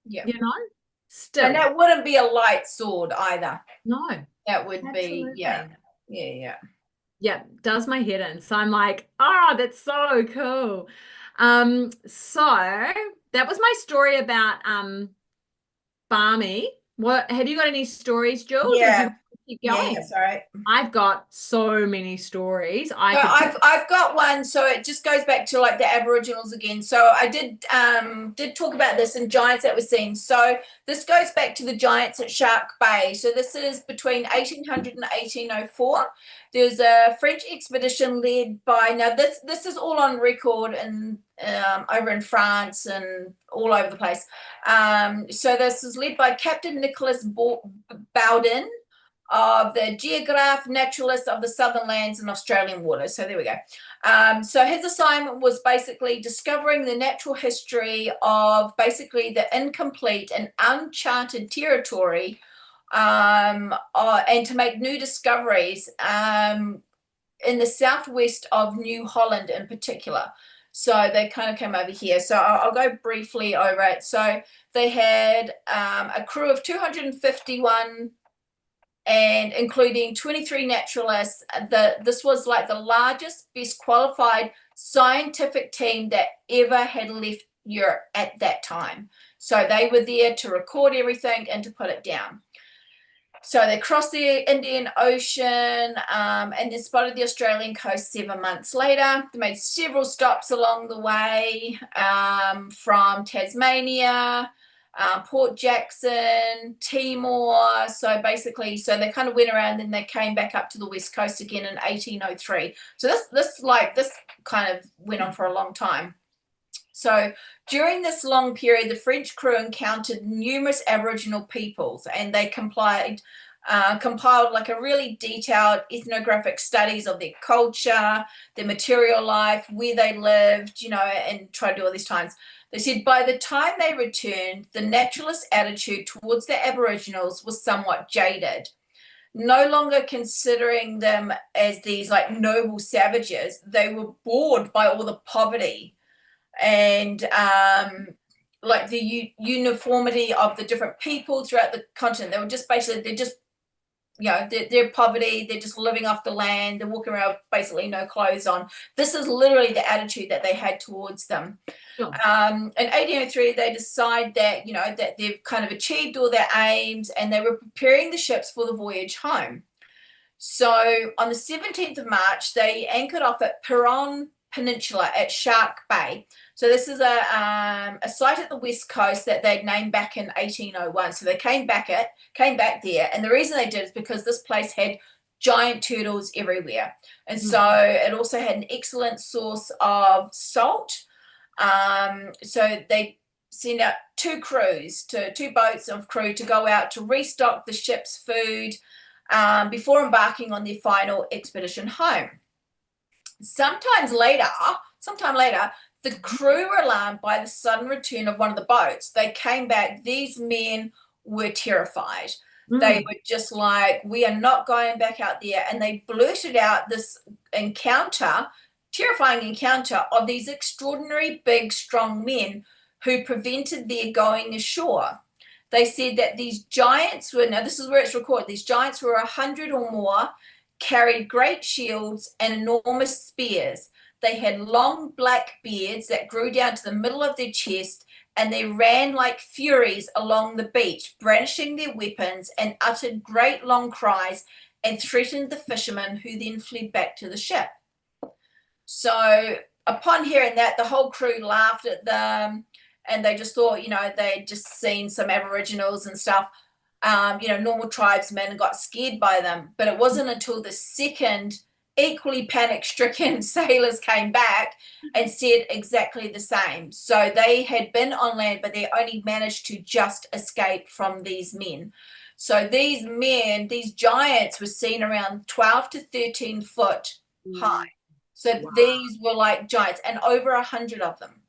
Yeah. You know, still. And that wouldn't be a light sword either. No. That would be, yeah, does my head in. So I'm like, oh, that's so cool. So that was my story about Barmy. What have you got any stories, Jules? Yeah. keep Yeah, going. that's all right. I've got so many stories. So I've got one. So it just goes back to like the Aboriginals again. So I did talk about this in giants that were seen. So this goes back to the giants at Shark Bay. So this is between 1800 and 1804. There's a French expedition led by, now this is all on record and over in France and all over the place. So this is led by Captain Nicholas Bowden, of the Geograph Naturalist of the Southern Lands and Australian Waters. So there we go. So his assignment was basically discovering the natural history of basically the incomplete and uncharted territory, and to make new discoveries in the southwest of New Holland in particular. So they kind of came over here. So I'll go briefly over it. So they had a crew of 251, and including 23 naturalists. This was like the largest, best qualified scientific team that ever had left Europe at that time. So they were there to record everything and to put it down. So they crossed the Indian Ocean and then spotted the Australian coast 7 months later. They made several stops along the way, from Tasmania, Port Jackson, Timor. So basically, so they kind of went around and they came back up to the west coast again in 1803. So this kind of went on for a long time. So during this long period, the French crew encountered numerous Aboriginal peoples, and they compiled like a really detailed ethnographic studies of their culture, their material life, where they lived, and tried to do all these times. They said by the time they returned, the naturalist attitude towards the Aboriginals was somewhat jaded. No longer considering them as these like noble savages, they were bored by all the poverty and like the uniformity of the different people throughout the continent. They were just basically, they're just, they're poverty, they're just living off the land, they're walking around basically no clothes on. This is literally the attitude that they had towards them. Sure. In 1803, they decide that, that they've kind of achieved all their aims, and they were preparing the ships for the voyage home. So on the 17th of March, they anchored off at Peron Peninsula at Shark Bay. So this is a site at the west coast that they'd named back in 1801. So they came back there, and the reason they did is because this place had giant turtles everywhere, and so it also had an excellent source of salt. So they sent out two boats of crew to go out to restock the ship's food before embarking on their final expedition home. Sometime later, the crew were alarmed by the sudden return of one of the boats. They came back. These men were terrified. They were just like, we are not going back out there. And they blurted out this terrifying encounter of these extraordinary, big, strong men who prevented their going ashore. They said that these giants were, now this is where it's recorded, these giants were 100 or more, carried great shields and enormous spears. They had long black beards that grew down to the middle of their chest, and they ran like furies along the beach, brandishing their weapons, and uttered great long cries and threatened the fishermen, who then fled back to the ship. So upon hearing that, the whole crew laughed at them, and they just thought, they'd just seen some Aboriginals and stuff, normal tribesmen, and got scared by them. But it wasn't until the second equally panic-stricken sailors came back and said exactly the same. So they had been on land, but they only managed to just escape from these men. So these men, these giants, were seen around 12 to 13 foot high. So these were like giants, and over 100 of them.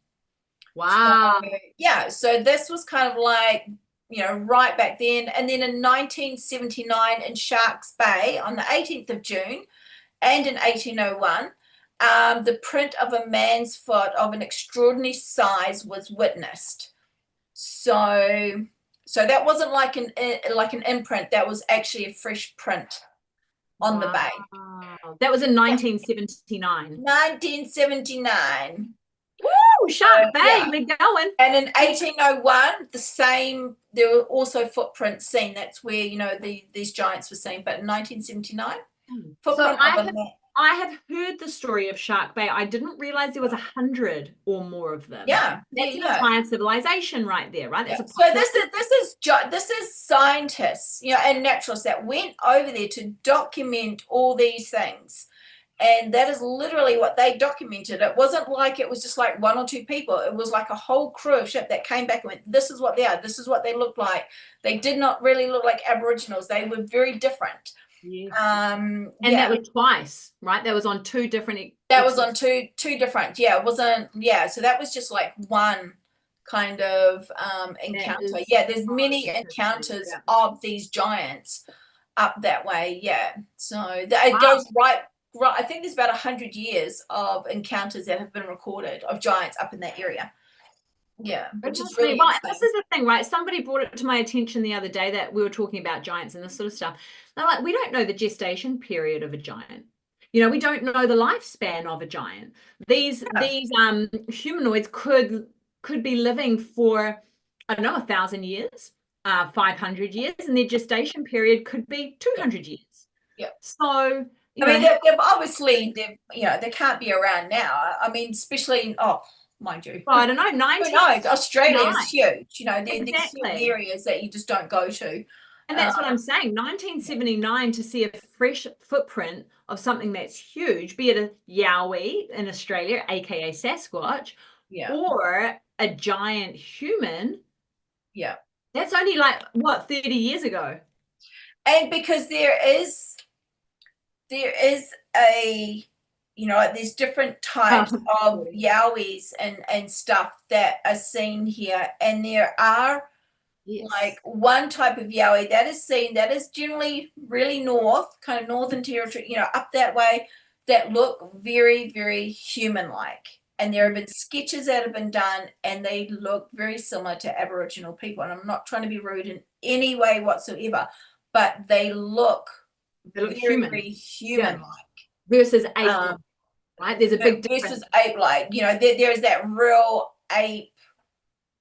Wow. So, yeah, so this was kind of like, right back then. And then in 1979 in Sharks Bay on the 18th of June and in 1801, the print of a man's foot of an extraordinary size was witnessed. So that wasn't like an imprint. That was actually a fresh print on the bay. That was in 1979. 1979. Oh, Shark Bay, yeah. we're going. And in 1801, there were also footprints seen. That's where, these giants were seen. But in 1979, So footprint of a man. I have heard the story of Shark Bay. I didn't realize there was 100 or more of them. Yeah, That's an yeah. entire civilization right there, right? That's So this is scientists, and naturalists that went over there to document all these things. And that is literally what they documented. It wasn't like it was just like one or two people. It was like a whole crew of ship that came back and went, this is what they are. This is what they look like. They did not really look like Aboriginals. They were very different. Yes. And that was twice, right? That was on two different. That was on two different. Yeah, it wasn't. Yeah, so that was just like one kind of encounter. Yeah, there's many encounters of these giants up that way. Yeah, so it goes right. I think there's about 100 years of encounters that have been recorded of giants up in that area. Yeah, which is really insane. This is the thing, right? Somebody brought it to my attention the other day that we were talking about giants and this sort of stuff. They're like, we don't know the gestation period of a giant. We don't know the lifespan of a giant. These humanoids could be living for, I don't know, 1,000 years, 500 years, and their gestation period could be 200 years. Yeah. So I mean, they've obviously, they can't be around now. I mean, especially, mind you. Well, I don't know, Australia's huge. Exactly. There's certain areas that you just don't go to. And that's what I'm saying. 1979, to see a fresh footprint of something that's huge, be it a yowie in Australia, aka Sasquatch, or a giant human. Yeah. That's only 30 years ago. And because there is there's different types of yowies and stuff that are seen here, and there are like one type of yowie that is seen that is generally really kind of northern territory, up that way, that look very, very human-like. And there have been sketches that have been done, and they look very similar to Aboriginal people. And I'm not trying to be rude in any way whatsoever, but they look very, very human-like. Versus ape, right? There's a big difference. Versus ape-like. There's that real ape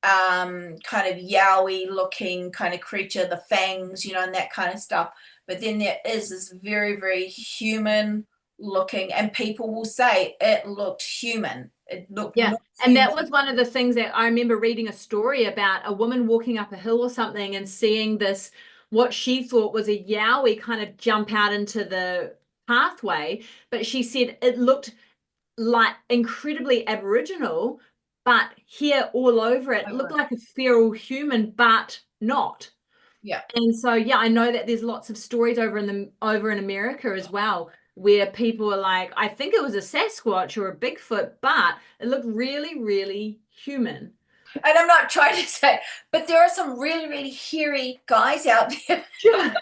kind of yowie looking kind of creature, the fangs, and that kind of stuff. But then there is this very, very human looking, and people will say it looked human. It looked and that was one of the things that I remember reading a story about a woman walking up a hill or something and seeing this, what she thought was a yowie kind of jump out into the pathway, but she said it looked like incredibly Aboriginal, but here all over it looked like a feral human, but not. Yeah. And so I know that there's lots of stories over in America as well, where people are like, I think it was a Sasquatch or a Bigfoot, but it looked really, really human. And I'm not trying to say, but there are some really, really hairy guys out there. Sure.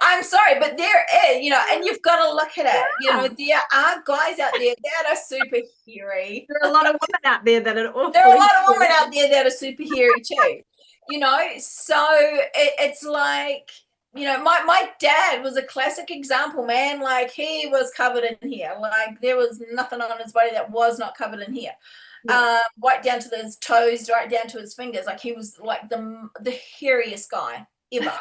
I'm sorry, but there is, and you've got to look at it. There are guys out there that are super hairy. There are a lot of women out there that are awful. There are a lot of women out there that are super hairy too. So it's like, my dad was a classic example, man. Like, he was covered in hair. Like, there was nothing on his body that was not covered in hair. Right down to his toes, right down to his fingers. Like, he was like the hairiest guy ever.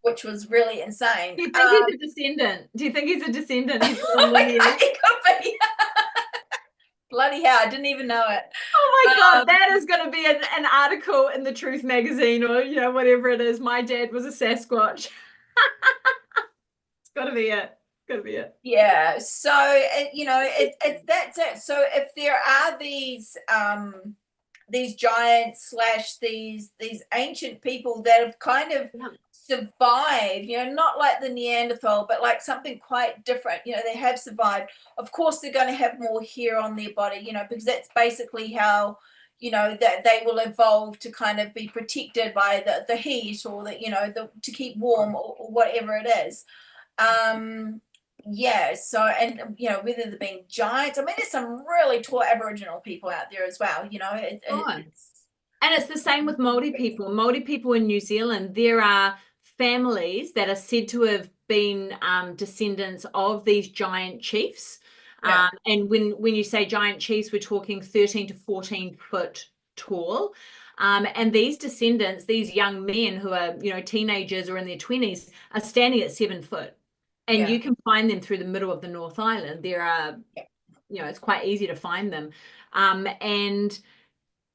Which was really insane. Do you think he's a descendant? Do you think he's a descendant? He could be. Bloody hell, I didn't even know it. Oh my God, that is going to be an article in the Truth magazine, or whatever it is. My dad was a Sasquatch. It's got to be it. Gotta be it. Yeah. So that's it. So if there are these giants / these ancient people that have kind of survived, not like the Neanderthal, but like something quite different, they have survived. Of course, they're going to have more hair on their body, because that's basically how, that they will evolve to kind of be protected by the heat, or to keep warm, or whatever it is. So, and whether they're being giants, I mean, there's some really tall Aboriginal people out there as well, and it's the same with Māori people. Māori people in New Zealand, there are families that are said to have been descendants of these giant chiefs. Yeah. And when you say giant chiefs, we're talking 13 to 14 foot tall. And these descendants, these young men who are, teenagers or in their 20s, are standing at 7 foot. And Yeah. you can find them through the middle of the North Island. There are, it's quite easy to find them. And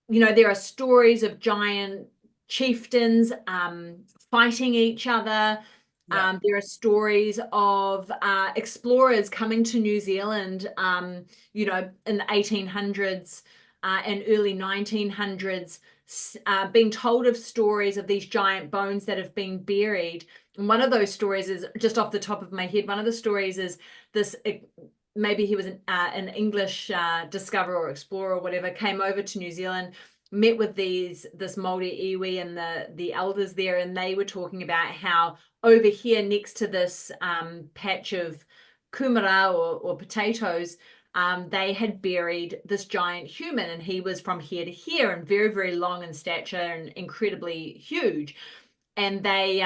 there are stories of giant chieftains fighting each other. Yeah. There are stories of explorers coming to New Zealand, in the 1800s and early 1900s, being told of stories of these giant bones that have been buried. And one of those stories is, just off the top of my head, one of the stories is this. Maybe he was an English discoverer or explorer or whatever, came over to New Zealand, met with this Māori iwi and the elders there, and they were talking about how over here next to this patch of kumara or potatoes, they had buried this giant human, and he was from here to here and very, very long in stature and incredibly huge. And they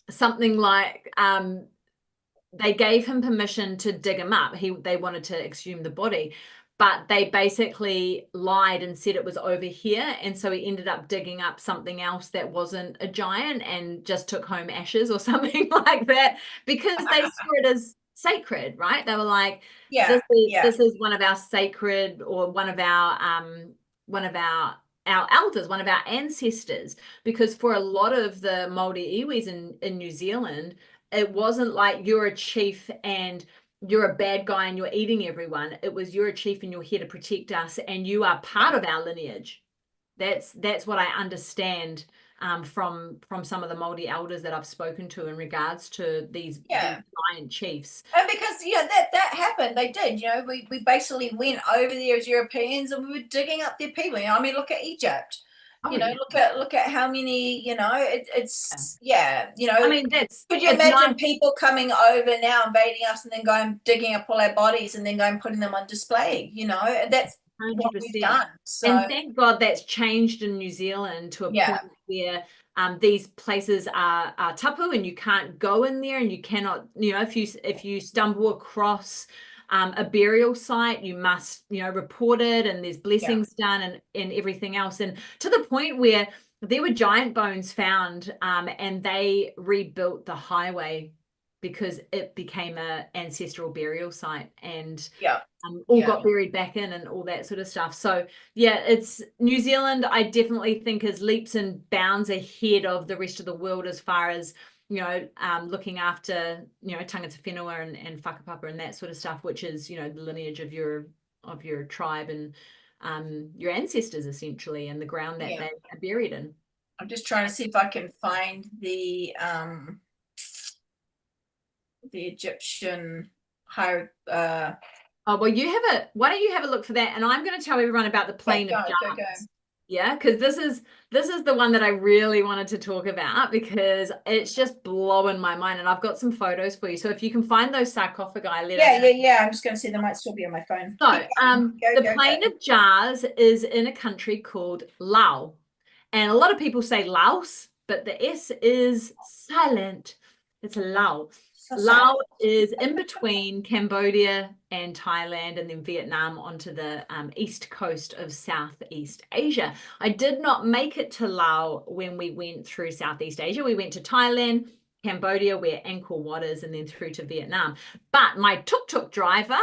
something like they gave him permission to dig him up. They wanted to exhume the body, but they basically lied and said it was over here. And so he ended up digging up something else that wasn't a giant and just took home ashes or something like that, because they saw it as sacred, right? They were like, Yeah. this is one of our sacred, or one of our elders, one of our ancestors. Because for a lot of the Māori iwis in New Zealand, it wasn't like you're a chief and you're a bad guy and you're eating everyone. It was, you're a chief and you're here to protect us and you are part of our lineage. That's what I understand from some of the Māori elders that I've spoken to in regards to these giant chiefs. And because that happened, they did. We basically went over there as Europeans and we were digging up their people. I mean, look at Egypt. Look at how many. It's I mean, could you imagine people coming over now, invading us, and then going digging up all our bodies and then going putting them on display? That's 100%. what we've done. So, and thank God that's changed in New Zealand to a point where these places are tapu and you can't go in there, and you cannot, if you stumble across a burial site, you must, report it, and there's blessings done and everything else. And to the point where there were giant bones found, and they rebuilt the highway because it became an ancestral burial site, and all got buried back in and all that sort of stuff. So it's New Zealand, I definitely think, is leaps and bounds ahead of the rest of the world as far as looking after tangata whenua and whakapapa and that sort of stuff, which is the lineage of your tribe and your ancestors, essentially, and the ground that they are buried in. I'm just trying to see if I can find the Egyptian higher. Well, why don't you have a look for that, and I'm going to tell everyone about the plane of jars. Yeah, because this is the one that I really wanted to talk about, because it's just blowing my mind, and I've got some photos for you. So if you can find those sarcophagi, let us know. Yeah. I'm just going to see, they might still be on my phone. So the plane of jars is in a country called Laos, and a lot of people say Laos, but the S is silent. It's Laos. Laos is in between Cambodia and Thailand, and then Vietnam, onto the east coast of Southeast Asia. I did not make it to Laos when we went through Southeast Asia. We went to Thailand, Cambodia, where Angkor Wat is, and then through to Vietnam. But my tuk-tuk driver,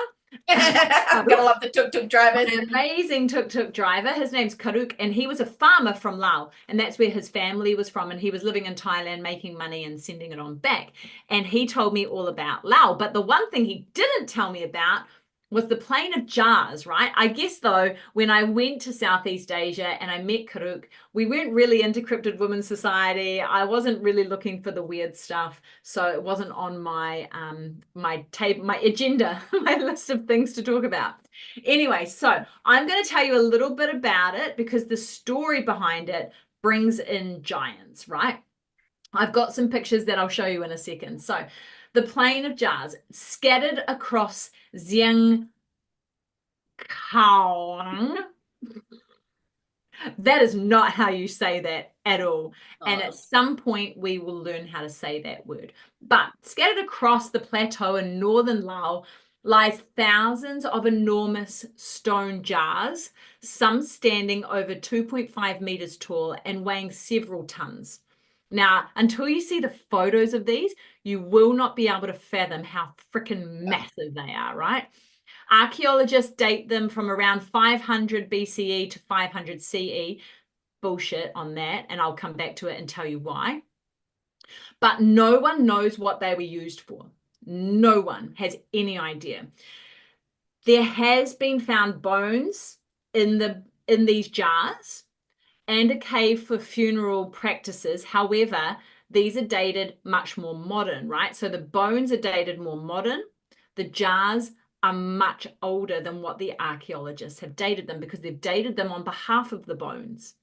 I'm gonna love the tuk-tuk drivers. An amazing tuk-tuk driver. His name's Karuk, and he was a farmer from Laos, and that's where his family was from, and he was living in Thailand making money and sending it on back. And he told me all about Laos. But the one thing he didn't tell me about was the plane of jars, right? I guess, though, when I went to Southeast Asia and I met Karuk, we weren't really into Cryptid Women's Society. I wasn't really looking for the weird stuff, so it wasn't on my my agenda, my list of things to talk about. Anyway, so I'm going to tell you a little bit about it, because the story behind it brings in giants, right? I've got some pictures that I'll show you in a second. So the plane of jars, scattered across Xiang Kong. That is not how you say that at all. And at some point we will learn how to say that word. But scattered across the plateau in northern Laos lies thousands of enormous stone jars, some standing over 2.5 meters tall and weighing several tons. Now, until you see the photos of these, you will not be able to fathom how freaking massive they are, right? Archaeologists date them from around 500 BCE to 500 CE. Bullshit on that, and I'll come back to it and tell you why. But no one knows what they were used for. No one has any idea. There has been found bones in these jars and a cave for funeral practices. However, these are dated much more modern, right? So the bones are dated more modern. The jars are much older than what the archaeologists have dated them, because they've dated them on behalf of the bones.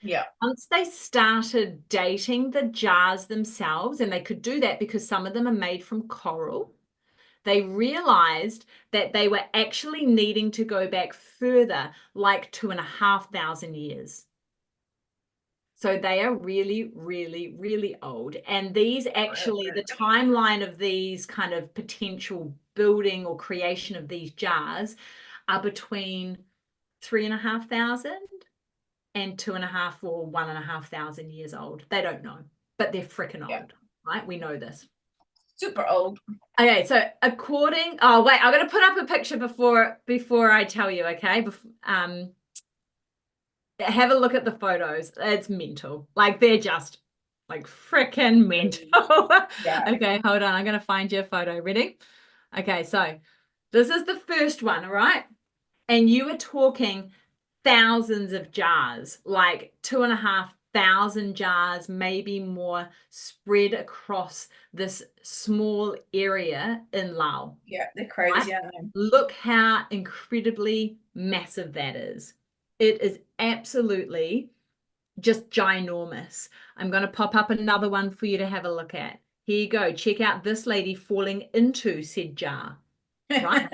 Yeah. Once they started dating the jars themselves, and they could do that because some of them are made from coral, they realized that they were actually needing to go back further, like 2,500 years. So they are really, really, really old. And these actually, the timeline of these kind of potential building or creation of these jars are between 3,500 and 2,500 or 1,500 years old. They don't know, but they're freaking old, right? We know this. Super old. Okay, so oh wait, I'm gonna put up a picture before I tell you, okay? Have a look at the photos. It's mental. Like, they're just like freaking mental. Yeah. Okay, hold on. I'm gonna find you a photo. Ready? Okay, so this is the first one, all right? And you were talking thousands of jars, like 2,500 jars, maybe more, spread across this small area in Laos. Yeah, they're crazy, Right? aren't they? Look how incredibly massive that is. It is absolutely just ginormous. I'm going to pop up another one for you to have a look at. Here you go. Check out this lady falling into said jar. Right?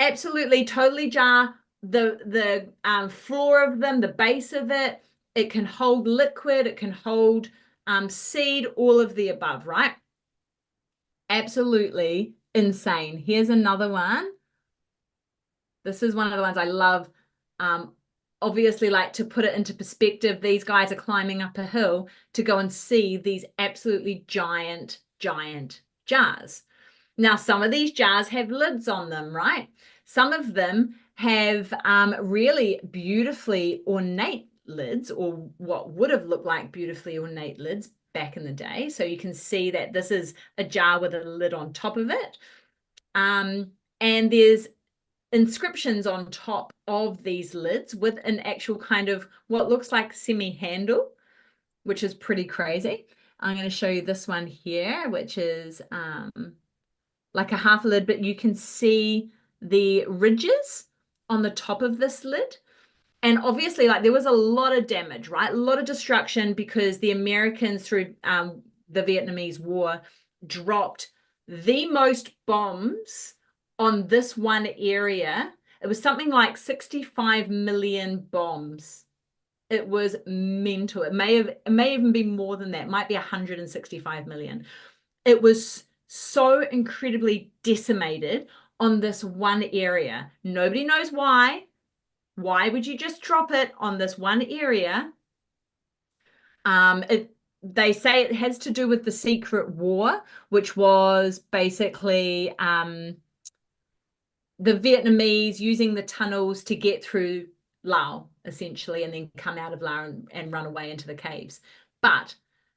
Absolutely, totally jar. The floor of them, the base of it, it can hold liquid, it can hold seed, all of the above, right? Absolutely insane. Here's another one. This is one of the ones I love. Obviously, like, to put it into perspective, these guys are climbing up a hill to go and see these absolutely giant, giant jars. Now, some of these jars have lids on them, right? Some of them have really beautifully ornate lids, or what would have looked like beautifully ornate lids back in the day. So you can see that this is a jar with a lid on top of it. And there's inscriptions on top of these lids with an actual kind of what looks like semi-handle, which is pretty crazy. I'm going to show you this one here, which is like a half lid, but you can see the ridges on the top of this lid. And obviously, like, there was a lot of damage, right? A lot of destruction, because the Americans, through the Vietnamese War, dropped the most bombs on this one area. It was something like 65 million bombs. It was mental. It may even be more than that. It might be 165 million. It was so incredibly decimated on this one area. Nobody knows why. Why would you just drop it on this one area? They say it has to do with the Secret War, which was basically the Vietnamese using the tunnels to get through Laos, essentially, and then come out of Laos and run away into the caves. But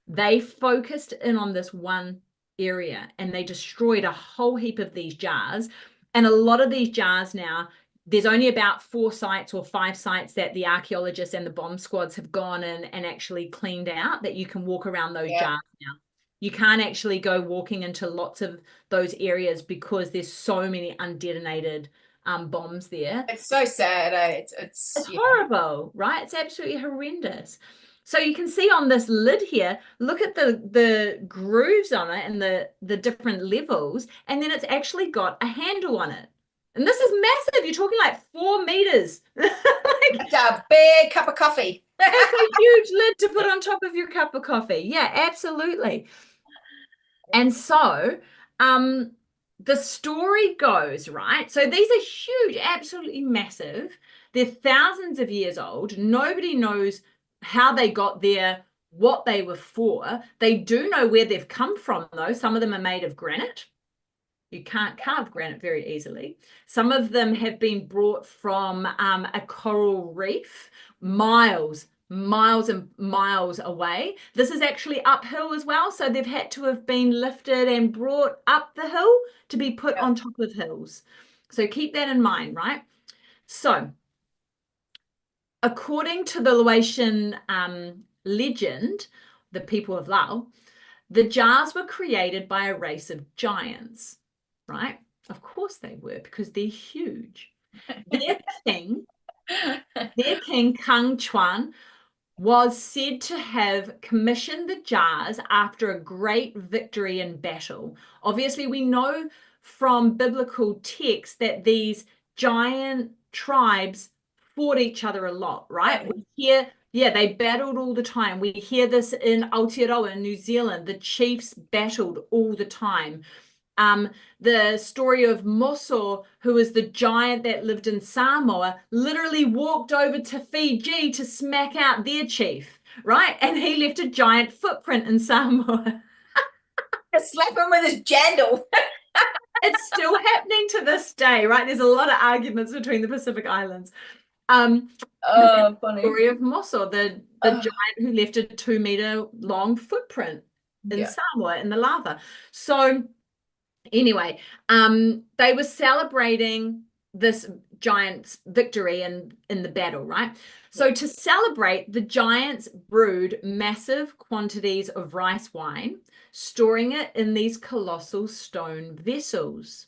they focused in on this one area, and they destroyed a whole heap of these jars. And a lot of these jars now, there's only about 4 sites or 5 sites that the archaeologists and the bomb squads have gone in and actually cleaned out, that you can walk around those jars now. You can't actually go walking into lots of those areas because there's so many undetonated bombs there. It's so sad. It's horrible, right? It's absolutely horrendous. So you can see on this lid here, look at the grooves on it and the different levels, and then it's actually got a handle on it. And this is massive. You're talking like 4 meters. It's a big cup of coffee. It's a huge lid to put on top of your cup of coffee. Yeah, absolutely. And so the story goes, right? So these are huge, absolutely massive. They're thousands of years old. Nobody knows how they got there, what they were for. They do know where they've come from, though. Some of them are made of granite. You can't carve granite very easily. Some of them have been brought from a coral reef miles and miles away. This is actually uphill as well. So they've had to have been lifted and brought up the hill to be put on top of hills. So keep that in mind, right? So according to the Laotian legend, the people of Lao, the jars were created by a race of giants, right? Of course they were, because they're huge. Their king, Kang Chuan, was said to have commissioned the jars after a great victory in battle. Obviously, we know from biblical texts that these giant tribes fought each other a lot, right? We hear, yeah, they battled all the time. We hear this in Aotearoa in New Zealand. The chiefs battled all the time. The story of Moso, who was the giant that lived in Samoa, literally walked over to Fiji to smack out their chief, right? And he left a giant footprint in Samoa. Slap him with his jandal. It's still happening to this day, right? There's a lot of arguments between the Pacific Islands. Funny. The story of Moso, the giant who left a 2-meter long footprint in Samoa in the lava. So anyway, they were celebrating this giant's victory in the battle, right? So to celebrate, the giants brewed massive quantities of rice wine, storing it in these colossal stone vessels.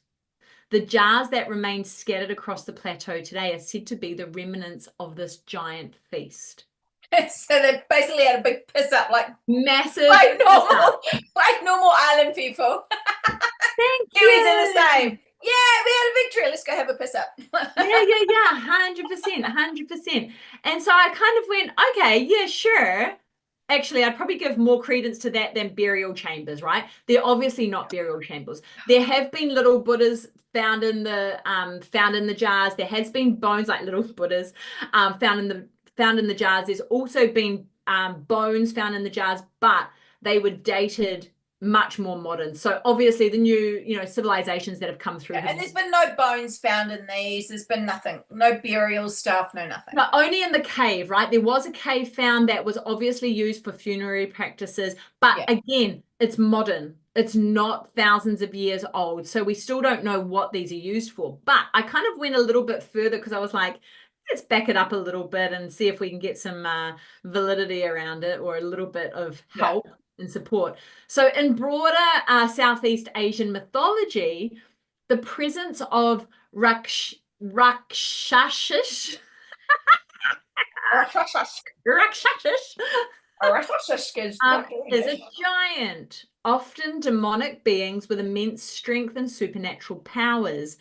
The jars that remain scattered across the plateau today are said to be the remnants of this giant feast. So they basically had a big piss up, like massive, like normal island people. Thank Kiwis you. are the same. Yeah, we had a victory. Let's go have a piss up. yeah, 100%. And so I kind of went, okay, yeah, sure. Actually, I'd probably give more credence to that than burial chambers, right? They're obviously not burial chambers. There have been little Buddhas found in the jars. There has been bones like little Buddhas found in the jars. There's also been bones found in the jars, but they were dated much more modern. So obviously the new, civilizations that have come through. And there's been no bones found in these. There's been nothing, no burial stuff, no nothing. But only in the cave, right? There was a cave found that was obviously used for funerary practices. But again, it's modern. It's not thousands of years old. So we still don't know what these are used for. But I kind of went a little bit further because I was like, let's back it up a little bit and see if we can get some validity around it or a little bit of help and support. So in broader Southeast Asian mythology, the presence of Rakshashish is a giant, often demonic beings with immense strength and supernatural powers.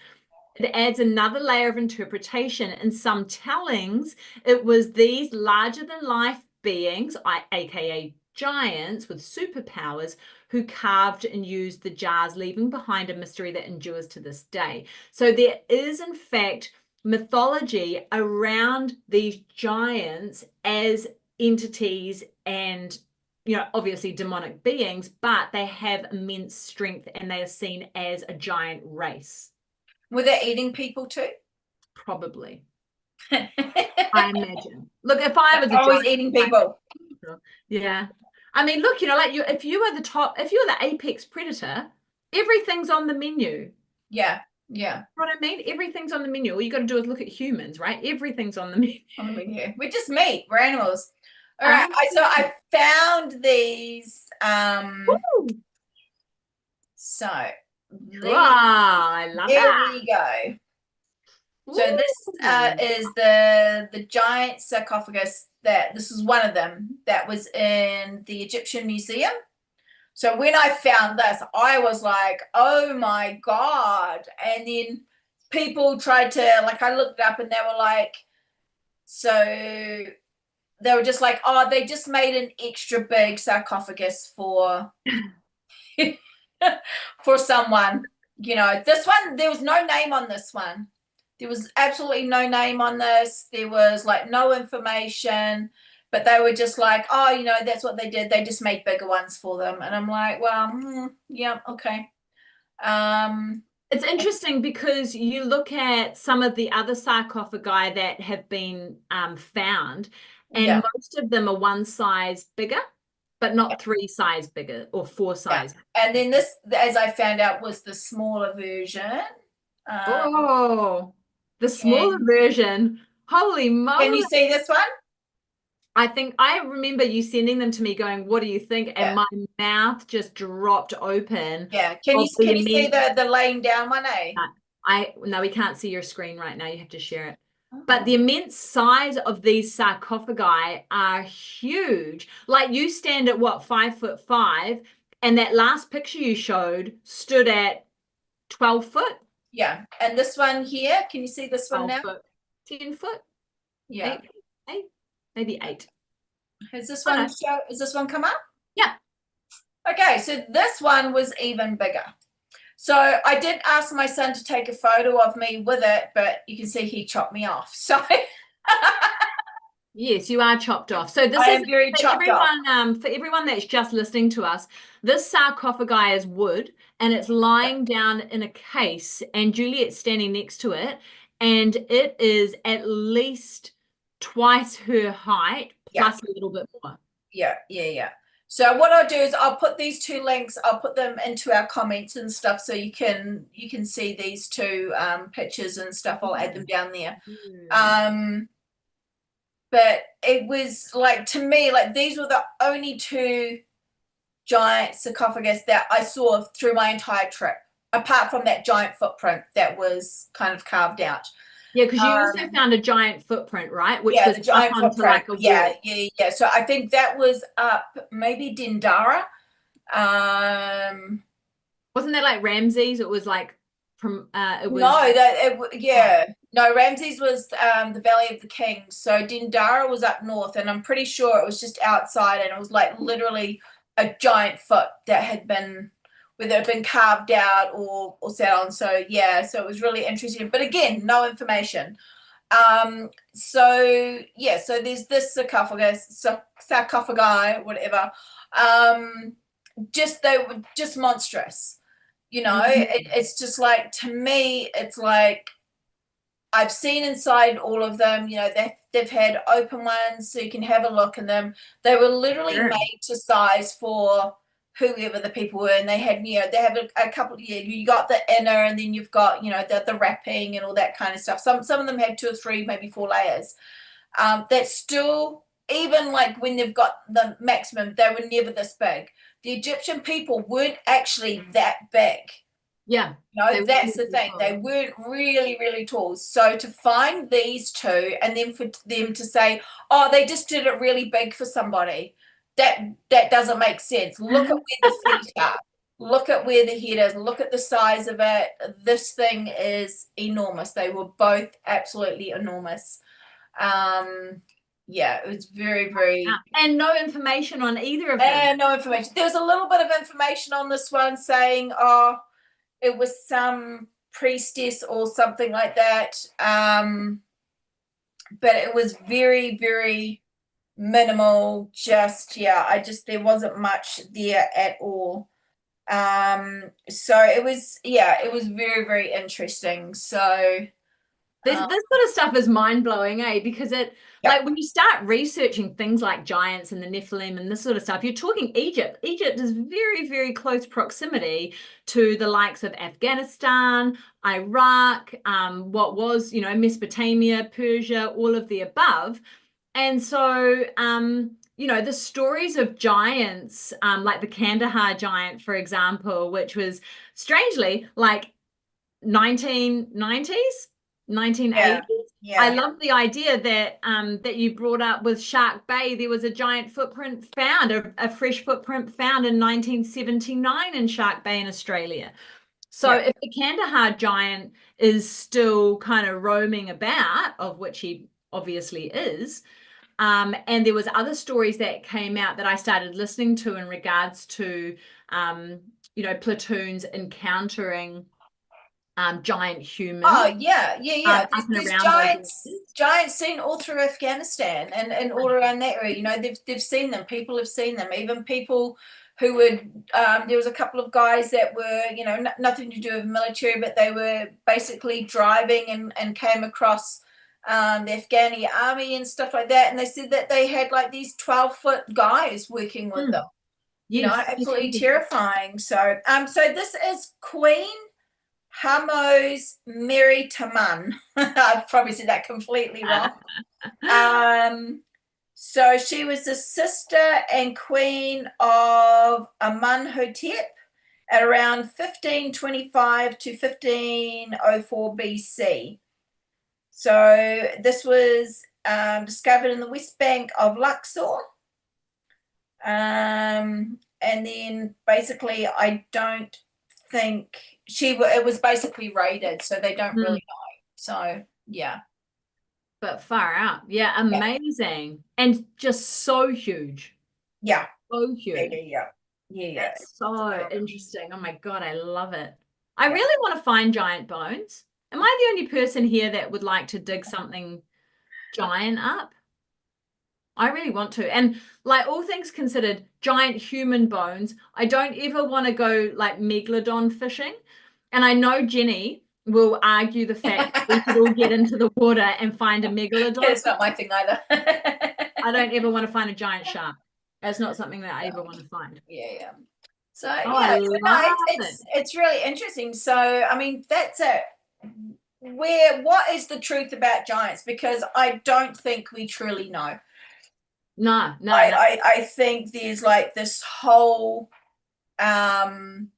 It adds another layer of interpretation. In some tellings, it was these larger-than-life beings, aka giants with superpowers, who carved and used the jars, leaving behind a mystery that endures to this day. So there is, in fact, mythology around these giants as entities and, obviously demonic beings, but they have immense strength and they are seen as a giant race. Were they eating people too? Probably. I imagine. Look, if I was always eating people. Yeah. I mean, look, if you are the apex predator, everything's on the menu. Yeah. You know what I mean? Everything's on the menu. All you got to do is look at humans, right? Everything's on the menu. On the menu. We're just meat. We're animals. All right. So I found these. So I love here that. we go. So this is the giant sarcophagus this is one of them that was in the Egyptian Museum. So when I found this, I was like, oh my God. And then people tried to, I looked it up and they were like, so they were just like, oh, they just made an extra big sarcophagus for, for someone. you know, this one, there was no name on this one. There was absolutely no name on this. There was like no information, but they were just like, oh, you know, that's what they did. They just made bigger ones for them. And I'm like, well, yeah, okay. It's interesting because you look at some of the other sarcophagi that have been found, and Yeah, most of them are one size bigger, but not three size bigger or four yeah. size. And then this, as I found out, was the smaller version. Oh, the smaller Can, version. Holy can you moly. see this one? I think I remember you sending them to me going, what do you think? And Yeah, my mouth just dropped open yeah. of the Can you see immense. the laying down one, eh? No, we can't see your screen right now. You have to share it. But Oh. the immense size of these sarcophagi are huge. Like you stand at what, 5'5", and that last picture you showed stood at 12 foot, Yeah, and this one here, can you see this one 12 now? foot, 10 foot, Yeah. 8, 8, maybe 8. Has this Oh one no. show? Is this one come up? Yeah. Okay, so this one was even bigger. So I did ask my son to take a photo of me with it, but you can see he chopped me off. So Yes, you are chopped off. So this I is am very chopped off. for everyone that's just listening to us, this sarcophagi is wood and it's lying down in a case, and Juliet's standing next to it, and it is at least twice her height Yeah, plus a little bit more. yeah. So what I'll do is I'll put these two links, I'll put them into our comments and stuff so you can see these two pictures and stuff. I'll add them down there. But it was like, to me, like these were the only two giant sarcophagus that I saw through my entire trip, apart from that giant footprint that was kind of carved out. Yeah, because you also found a giant footprint, right? Which Yeah, was the up giant onto footprint. like a Yeah, wall. yeah. So I think that was up maybe Dindara. Wasn't that like Ramses? It was like from it No, was oh, yeah. No, Ramses was the Valley of the Kings. So Dindara was up north, and I'm pretty sure it was just outside, and it was like literally a giant foot that had been, whether it had been carved out or sat on. So yeah, so it was really interesting. But again, no information. So yeah, so there's this sarcophagi, whatever. Just they were just monstrous. You know, it's just like, to me, it's like I've seen inside all of them. You know, they've had open ones so you can have a look in them. They were literally sure. made to size for whoever the people were, and they had, you know, they have a couple. Yeah, you got the inner, and then you've got, you know, the wrapping and all that kind of stuff. Some of them had 2 or 3, maybe 4 layers. That's still, even like when they've got the maximum, they were never this big. The Egyptian people weren't actually that big. Yeah. No, that's the thing. They weren't really, really tall. So to find these two, and then for them to say, "Oh, they just did it really big for somebody," that doesn't make sense. Look at where the feet are. Look at where the head is. Look at the size of it. This thing is enormous. They were both absolutely enormous. Yeah, it was very, very. And no information on either of them. And no information. There's a little bit of information on this one saying, oh, it was some priestess or something like that. But it was very, very minimal. Just, yeah, there wasn't much there at all. So it was, yeah, it was very, very interesting. So This sort of stuff is mind-blowing, eh? Because like when you start researching things like giants and the Nephilim and this sort of stuff, you're talking Egypt. Egypt is very, very close proximity to the likes of Afghanistan, Iraq, what was, you know, Mesopotamia, Persia, all of the above. And so, you know, the stories of giants, like the Kandahar giant, for example, which was strangely like 1990s, 1980s. I yeah, love the idea that that you brought up with Shark Bay. There was a giant footprint found, a fresh footprint found in 1979 in Shark Bay in Australia. So yeah, if the Kandahar giant is still kind of roaming about, of which he obviously is, and there was other stories that came out that I started listening to in regards to, you know, platoons encountering giant humans. Oh yeah. Up and There's around those giants seen all through Afghanistan and all around that area. You know, they've seen them. People have seen them. Even people who would. There was a couple of guys that were, you know, nothing to do with military, but they were basically driving and came across the Afghani army and stuff like that. And they said that they had like these 12-foot guys working with them. You know, absolutely terrifying. So, so this is Queen Hamo's Mary Taman. I've probably said that completely wrong. So she was the sister and queen of Amenhotep at around 1525 to 1504 BC. So this was discovered in the West Bank of Luxor. And then basically, I don't think it was basically raided, so they don't really know. So yeah. But far out. Yeah, amazing. And just so huge. Yeah. So huge. Yeah. That's so interesting. Oh my God, I love it. I really want to find giant bones. Am I the only person here that would like to dig something giant up? I really want to. And like all things considered, giant human bones, I don't ever want to go like megalodon fishing. And I know Jenny will argue the fact that we could all get into the water and find a megalodon. It's not my thing either. I don't ever want to find a giant shark. That's not something that I ever want to find. Yeah. So it's really interesting. So I mean, that's it. What is the truth about giants? Because I don't think we truly know. No. I think there's like this whole one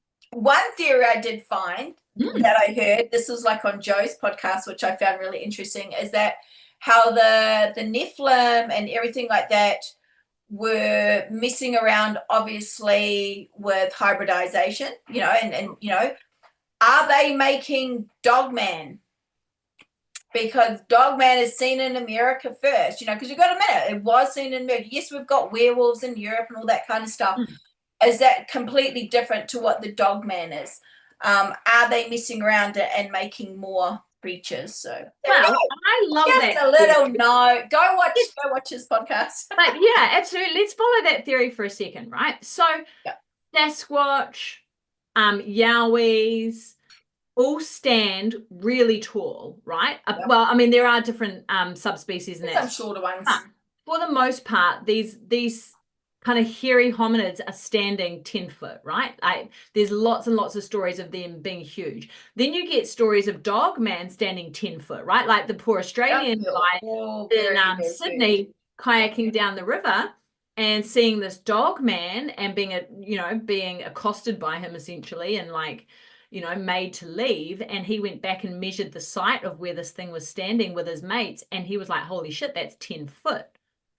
theory I did find that I heard, this was like on Joe's podcast, which I found really interesting, is that how the Nephilim and everything like that were messing around obviously with hybridization, you know, and you know, are they making Dogman? Because Dogman is seen in America first, you know, because you've got to admit it was seen in America. Yes, we've got werewolves in Europe and all that kind of stuff. Is that completely different to what the Dogman is? Are they messing around and making more creatures? So well, I love just that. Just a little note. Go watch his podcast. But yeah, absolutely. Let's follow that theory for a second, right? So Sasquatch, Yowies, all stand really tall, right? Well, I mean, there are different subspecies in that. Some shorter ones. But for the most part, these kind of hairy hominids are standing 10 foot, right? There's lots and lots of stories of them being huge. Then you get stories of Dogman standing 10 foot, right? Like the poor Australian guy in Sydney kayaking down the river and seeing this Dogman and being accosted by him essentially and like, you know, made to leave. And he went back and measured the site of where this thing was standing with his mates. And he was like, holy shit, that's 10 foot.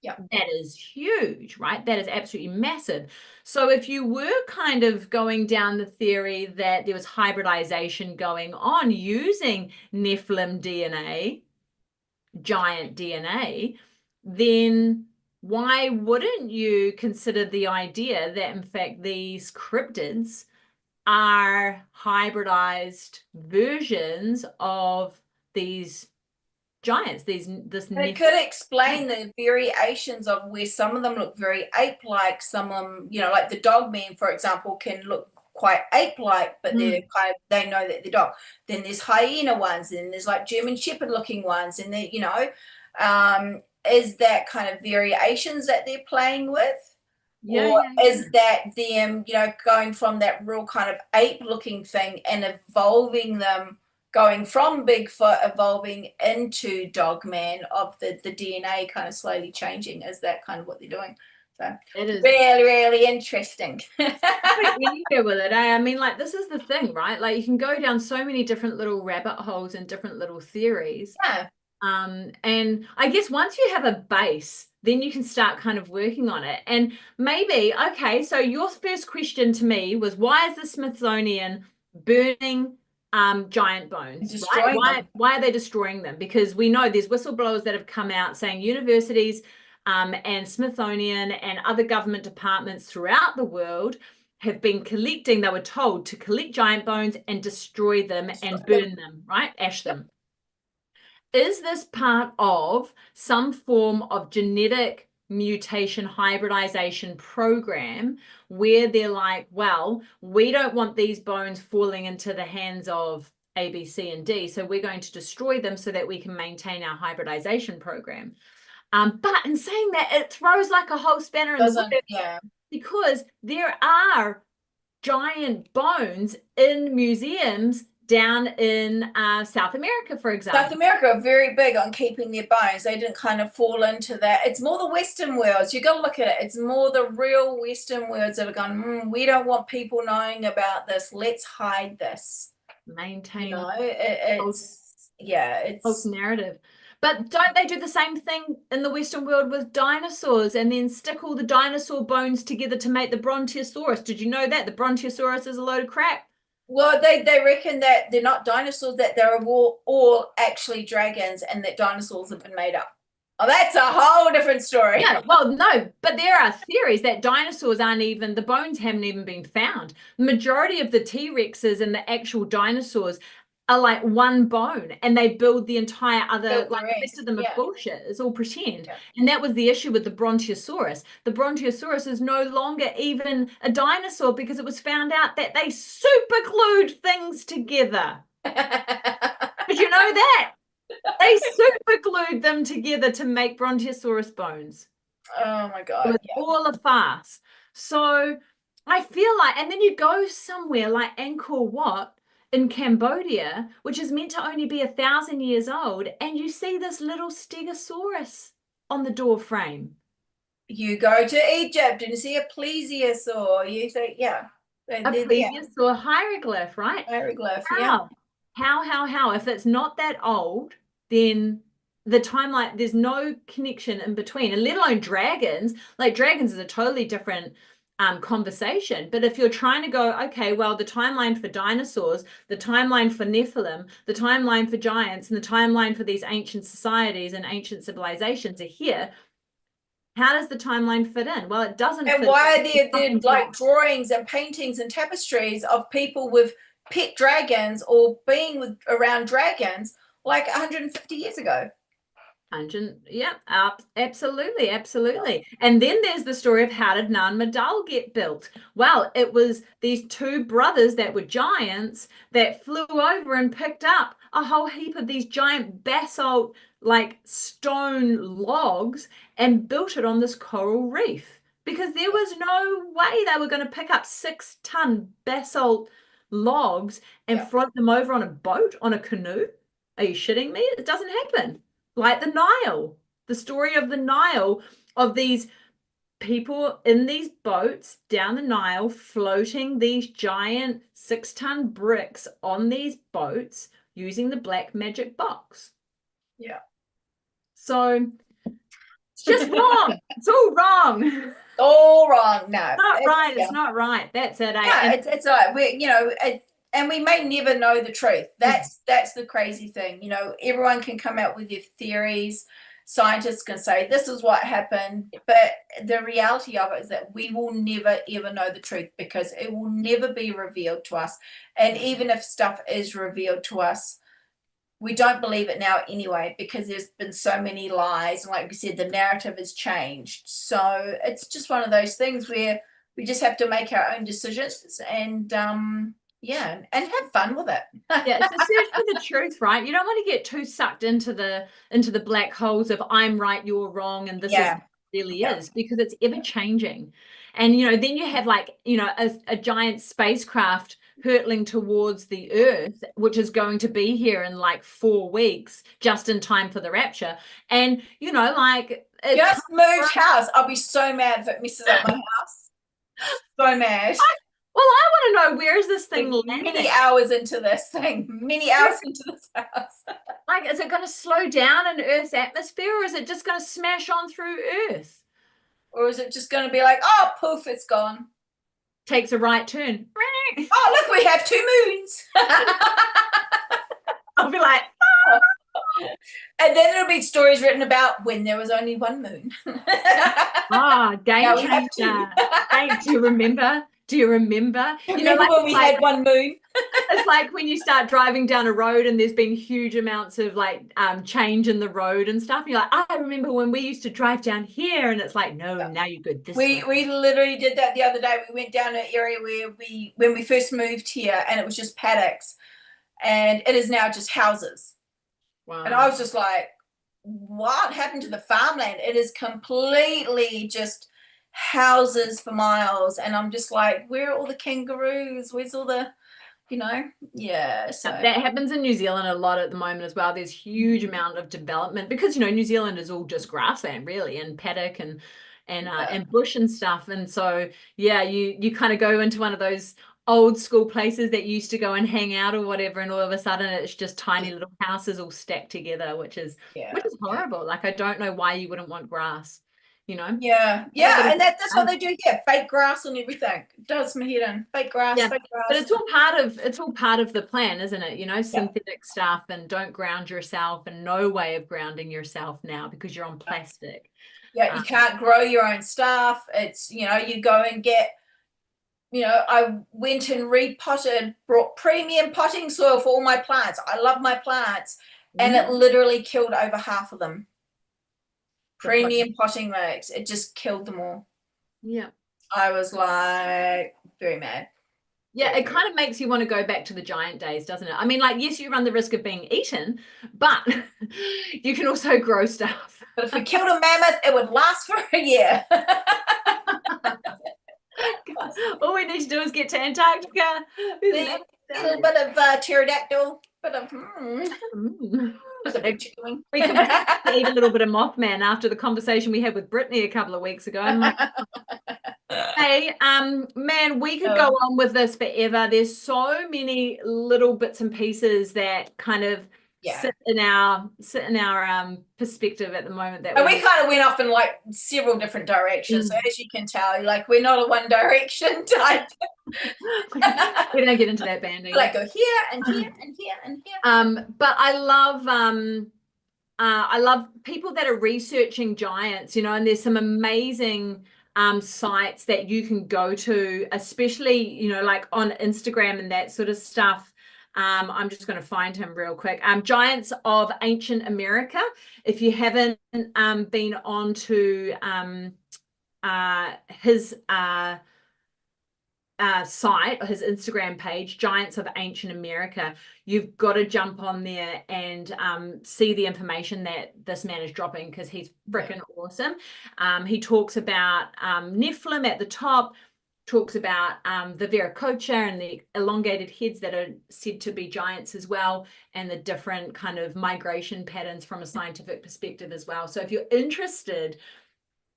Yeah. That is huge, right? That is absolutely massive. So if you were kind of going down the theory that there was hybridization going on using Nephilim DNA, giant DNA, then why wouldn't you consider the idea that in fact these cryptids are hybridized versions of these giants, it could explain the variations of where some of them look very ape-like, some of them, you know, like the Dogman, for example, can look quite ape-like, but they're they know that they're dog. Then there's hyena ones, and there's like German Shepherd looking ones, and they, you know, is that kind of variations that they're playing with? Or is that them, you know, going from that real kind of ape looking thing and evolving them, going from Bigfoot evolving into Dogman of the DNA kind of slowly changing? Is that kind of what they're doing? So it is really, really interesting. Anywhere with it, I mean, like, this is the thing, right? Like, you can go down so many different little rabbit holes and different little theories. Yeah. And I guess once you have a base, then you can start kind of working on it. And maybe, okay, so your first question to me was, why is the Smithsonian burning giant bones, right? Why are they destroying them? Because we know there's whistleblowers that have come out saying universities and Smithsonian and other government departments throughout the world have been collecting, they were told to collect giant bones and destroy them and burn them, right? Ash them. Is this part of some form of genetic mutation hybridization program where they're like, well, we don't want these bones falling into the hands of A, B, C, and D, so we're going to destroy them so that we can maintain our hybridization program? But in saying that, it throws like a whole spanner in the works, Yeah. because there are giant bones in museums down in South America, for example. South America are very big on keeping their bones. They didn't kind of fall into that. It's more the Western worlds. You got to look at it. It's more the real Western worlds that are going, we don't want people knowing about this. Let's hide this. Maintain, you know, it's false narrative. But don't they do the same thing in the Western world with dinosaurs and then stick all the dinosaur bones together to make the Brontosaurus? Did you know that? The Brontosaurus is a load of crap. Well, they reckon that they're not dinosaurs, that they're all actually dragons, and that dinosaurs have been made up. Oh, that's a whole different story. Yeah, well, no, but there are theories that dinosaurs the bones haven't even been found. The majority of the T-Rexes and the actual dinosaurs are like one bone, and they build the entire other, like the rest of them are bullshit. It's all pretend. Yeah. And that was the issue with the Brontosaurus. The Brontosaurus is no longer even a dinosaur because it was found out that they super glued things together. Did you know that? They super glued them together to make Brontosaurus bones. Oh my God. It was all a farce. So I feel like, and then you go somewhere like Angkor Wat in Cambodia, which is meant to only be 1,000 years old, and you see this little stegosaurus on the door frame. You go to Egypt and you see a plesiosaur. You say, a plesiosaur hieroglyph, right? Hieroglyph, How? If it's not that old, then the timeline, there's no connection in between, and let alone dragons. Like, dragons is a totally different conversation. But if you're trying to go, okay, well, the timeline for dinosaurs, the timeline for Nephilim, the timeline for giants, and the timeline for these ancient societies and ancient civilizations are here, how does the timeline fit in? Well, it doesn't. And why are there like drawings and paintings and tapestries of people with pet dragons or being around dragons like 150 years ago? Yeah, absolutely. And then there's the story of, how did Nan Madol get built? Well, it was these two brothers that were giants that flew over and picked up a whole heap of these giant basalt, like stone logs, and built it on this coral reef, because there was no way they were going to pick up 6-ton basalt logs and float them over on a boat, on a canoe. Are you shitting me? It doesn't happen. Like the Nile, the story of the Nile, of these people in these boats down the Nile floating these giant 6-ton bricks on these boats using the black magic box. Yeah. So it's just wrong. It's all wrong. All wrong. No. It's not right. It's not right. That's it. Yeah, it's like, and we may never know the truth. That's the crazy thing. Everyone can come out with their theories. Scientists can say this is what happened, but the reality of it is that we will never ever know the truth, because it will never be revealed to us. And even if stuff is revealed to us, we don't believe it now anyway, because there's been so many lies, and like we said, the narrative has changed. So it's just one of those things where we just have to make our own decisions and and have fun with it. Yeah, it's a search for the truth, right? You don't want to get too sucked into the black holes of I'm right, you're wrong, and this is really is, because it's ever changing. And then you have like a giant spacecraft hurtling towards the Earth, which is going to be here in like 4 weeks, just in time for the rapture. And like, just moved house. I'll be so mad if it messes up my house. So mad. Well, I want to know, where is this thing landing? Many hours into this thing. Many hours into this house. Like, is it going to slow down in Earth's atmosphere, or is it just going to smash on through Earth? Or is it just going to be like, oh, poof, it's gone. Takes a right turn. Oh, look, we have 2 moons. I'll be like, oh. And then there'll be stories written about when there was only 1 moon. Game changer. Do you remember Do you remember? Remember when we had one moon? It's like when you start driving down a road and there's been huge amounts of like change in the road and stuff. You're like, I remember when we used to drive down here, and it's like, no, now you go this way. We literally did that the other day. We went down an area where when we first moved here, and it was just paddocks, and it is now just houses. Wow. And I was just like, what happened to the farmland? It is completely just houses for miles, and I'm just like, where are all the kangaroos? Where's all the, yeah. So that happens in New Zealand a lot at the moment as well. There's huge amount of development because New Zealand is all just grassland really, and paddock and bush and stuff. And so yeah, you kind of go into one of those old school places that you used to go and hang out or whatever, and all of a sudden it's just tiny little houses all stacked together, which is horrible. Like, I don't know why you wouldn't want grass. Yeah, and that's what they do here. Fake grass and everything. It does my head in. Fake grass. But it's all part of the plan, isn't it? Synthetic stuff, and don't ground yourself, and no way of grounding yourself now because you're on plastic. Yeah, you can't grow your own stuff. It's, you go and get, I went and repotted, brought premium potting soil for all my plants. I love my plants, and it literally killed over half of them. Premium potting mix, it just killed them all. Yeah. I was like very mad. Yeah, it kind of makes you want to go back to the giant days, doesn't it? I mean, like, yes, you run the risk of being eaten, but you can also grow stuff. But if we killed a mammoth, it would last for a year. All we need to do is get to Antarctica. A little bit of pterodactyl, bit of we could eat a little bit of Mothman after the conversation we had with Brittany a couple of weeks ago. Like, hey, man, we could go on with this forever. There's so many little bits and pieces that kind of sit in our perspective at the moment. That we kind of went off in like several different directions. So as you can tell, like, we're not a one direction type. We don't get into that banding. Like, go here and here and here and here. But I love people that are researching giants, and there's some amazing sites that you can go to, especially, like on Instagram and that sort of stuff. I'm just going to find him real quick. Giants of Ancient America. If you haven't been on to his site, his Instagram page, Giants of Ancient America, you've got to jump on there and see the information that this man is dropping, because he's freaking awesome. He talks about Nephilim at the top, talks about the Viracocha and the elongated heads that are said to be giants as well, and the different kind of migration patterns from a scientific perspective as well. So if you're interested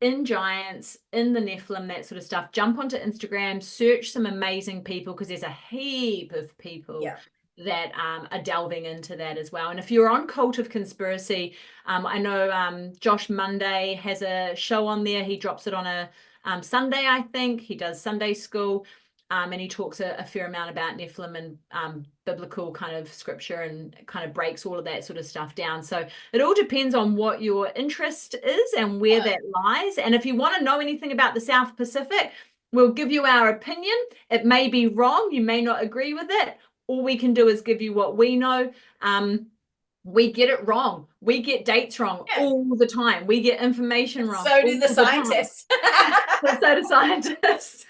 in giants, in the Nephilim, that sort of stuff, jump onto Instagram, search some amazing people, because there's a heap of people that are delving into that as well. And if you're on Cult of Conspiracy, I know Josh Monday has a show on there. He drops it on a Sunday, I think. He does Sunday school, and he talks a fair amount about Nephilim and biblical kind of scripture, and kind of breaks all of that sort of stuff down. So it all depends on what your interest is and where that lies. And if you want to know anything about the South Pacific, we'll give you our opinion. It may be wrong. You may not agree with it. All we can do is give you what we know. We get it wrong. We get dates wrong all the time. We get information wrong. So do the scientists. So do scientists.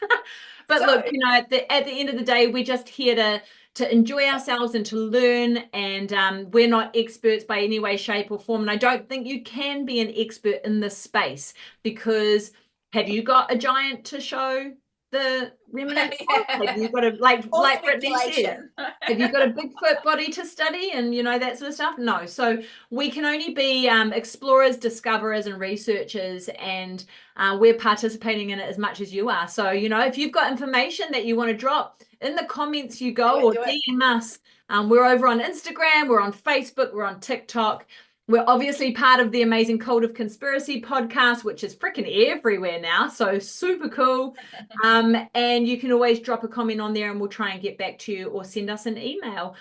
But look, at the end of the day, we're just here to enjoy ourselves and to learn. And we're not experts by any way, shape, or form. And I don't think you can be an expert in this space, because have you got a giant to show the remnants? Have you got a like Brittany said, have you got a Bigfoot body to study and that sort of stuff? No. So we can only be explorers, discoverers, and researchers, and we're participating in it as much as you are. So if you've got information that you want to drop in the comments, you go, or DM us. We're over on Instagram, we're on Facebook, we're on TikTok. We're obviously part of the amazing Cult of Conspiracy podcast, which is freaking everywhere now. So super cool. And you can always drop a comment on there and we'll try and get back to you, or send us an email.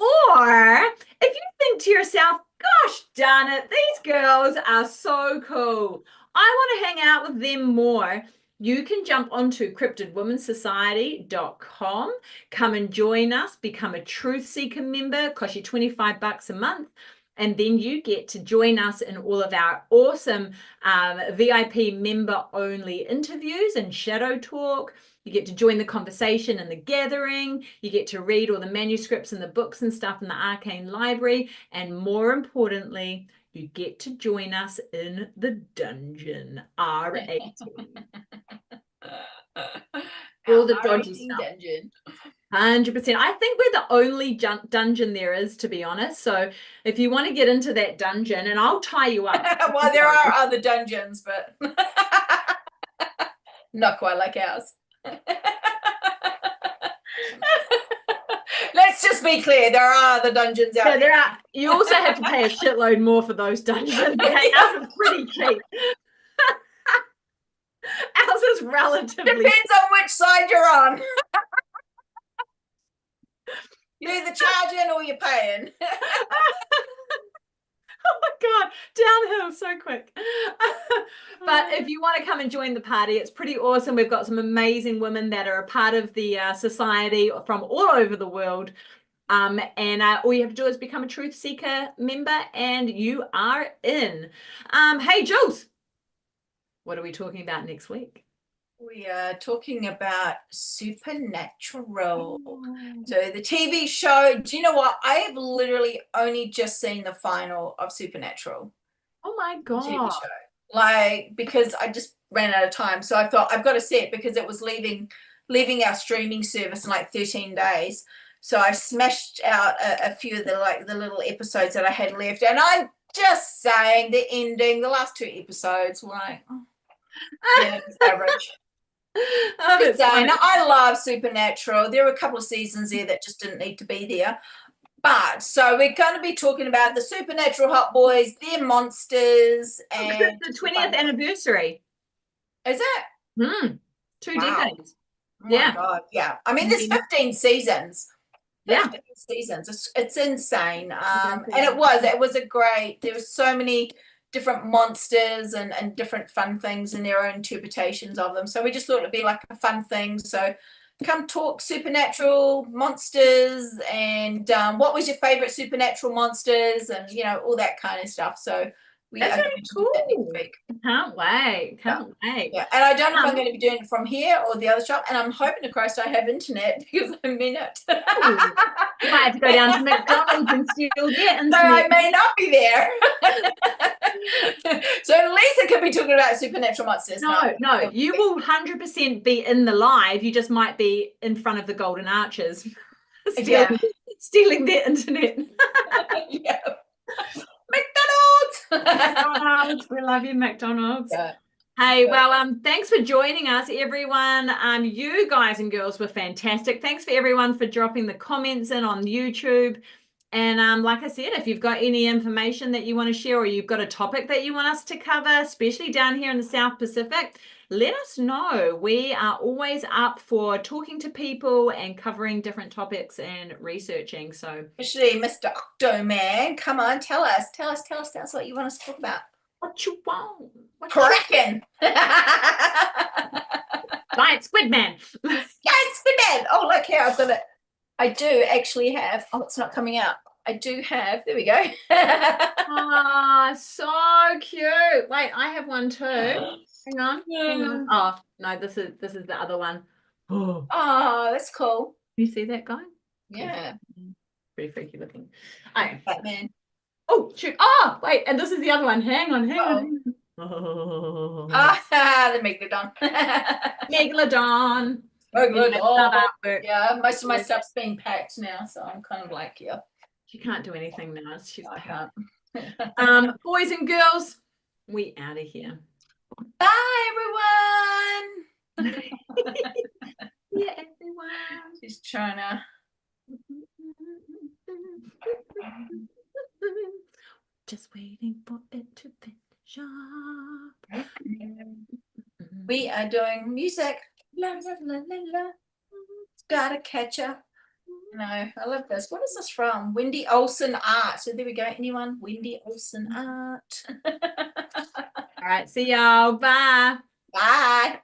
Or if you think to yourself, gosh darn it, these girls are so cool, I want to hang out with them more, you can jump onto cryptidwomensociety.com, come and join us, become a Truth Seeker member, cost you $25 a month. And then you get to join us in all of our awesome VIP member-only interviews and shadow talk. You get to join the conversation and the gathering. You get to read all the manuscripts and the books and stuff in the Arcane Library. And more importantly, you get to join us in the dungeon, R18. All the dodgy stuff. Dungeon. 100%. I think we're the only dungeon there is, to be honest. So if you want to get into that dungeon, and I'll tie you up. Well, there are other dungeons, but not quite like ours. Let's just be clear, there are other dungeons out there. There are. You also have to pay a shitload more for those dungeons. Okay? Ours is pretty cheap. Ours is relatively. Depends on which side you're on. You're either charging or you're paying. Oh my God, downhill so quick. But if you want to come and join the party, it's pretty awesome. We've got some amazing women that are a part of the society from all over the world. And all you have to do is become a Truth Seeker member and you are in. Hey, Jules, what are we talking about next week? We are talking about Supernatural. So the TV show, do you know what? I have literally only just seen the final of Supernatural. Oh my God. TV show. Like, because I just ran out of time. So I thought I've got to see it because it was leaving our streaming service in like 13 days. So I smashed out a few of the little episodes that I had left. And I'm just saying the ending, the last 2 episodes were like, yeah, it's average. Just saying, I love Supernatural. There were a couple of seasons there that just didn't need to be there. But so we're going to be talking about the Supernatural Hot Boys, their monsters, and the 20th anniversary. Is it? 2 decades. Oh my God. Yeah. I mean, there's 15 seasons. 15 Yeah. seasons. It's insane. And it was a great. There were so many different monsters and different fun things and their own interpretations of them. So we just thought it'd be like a fun thing. So come talk supernatural monsters and what was your favorite supernatural monsters and all that kind of stuff. So that's really cool. Next week. Can't wait. Yeah. And I don't know if I'm going to be doing it from here or the other shop. And I'm hoping to Christ I have internet because I'm in it. You might have to go down to McDonald's and still get internet. So I may not be there. So Lisa could be talking about supernatural monsters. No, you will 100% be in the live. You just might be in front of the Golden Arches stealing their internet. Yeah. McDonald's. We love you, McDonald's. Yeah. Hey, well, thanks for joining us, everyone. You guys and girls were fantastic. Thanks for everyone for dropping the comments in on YouTube. And like I said, if you've got any information that you want to share or you've got a topic that you want us to cover, especially down here in the South Pacific, let us know. We are always up for talking to people and covering different topics and researching. So, especially Mr. Octoman, come on, tell us what you want us to talk about. What you want? Kraken. Giant Squid Man. Giant Squid Man. Oh, look here, I've got it. I do actually have. Oh, it's not coming out. I do have. There we go. So cute. Wait, I have one too. Hang on. Oh no, this is the other one. Oh, that's cool. You see that guy? Yeah. Pretty freaky looking. Oh, Batman. Oh shoot. Oh wait, and this is the other one. Hang on. Oh. The Megalodon. Megalodon. Yeah, most of my stuff's being packed now, so I'm kind of like, yeah. She can't do anything now. She's I can't. Boys and girls, we out of here. Bye, everyone. Yeah, everyone. She's trying to. Just waiting for it to finish up. We are doing music. La, la, la, la, la. Gotta catch up. No, I love this. What is this from? Wendy Olsen Art. So there we go. Anyone? Wendy Olsen Art. All right. See y'all. Bye. Bye.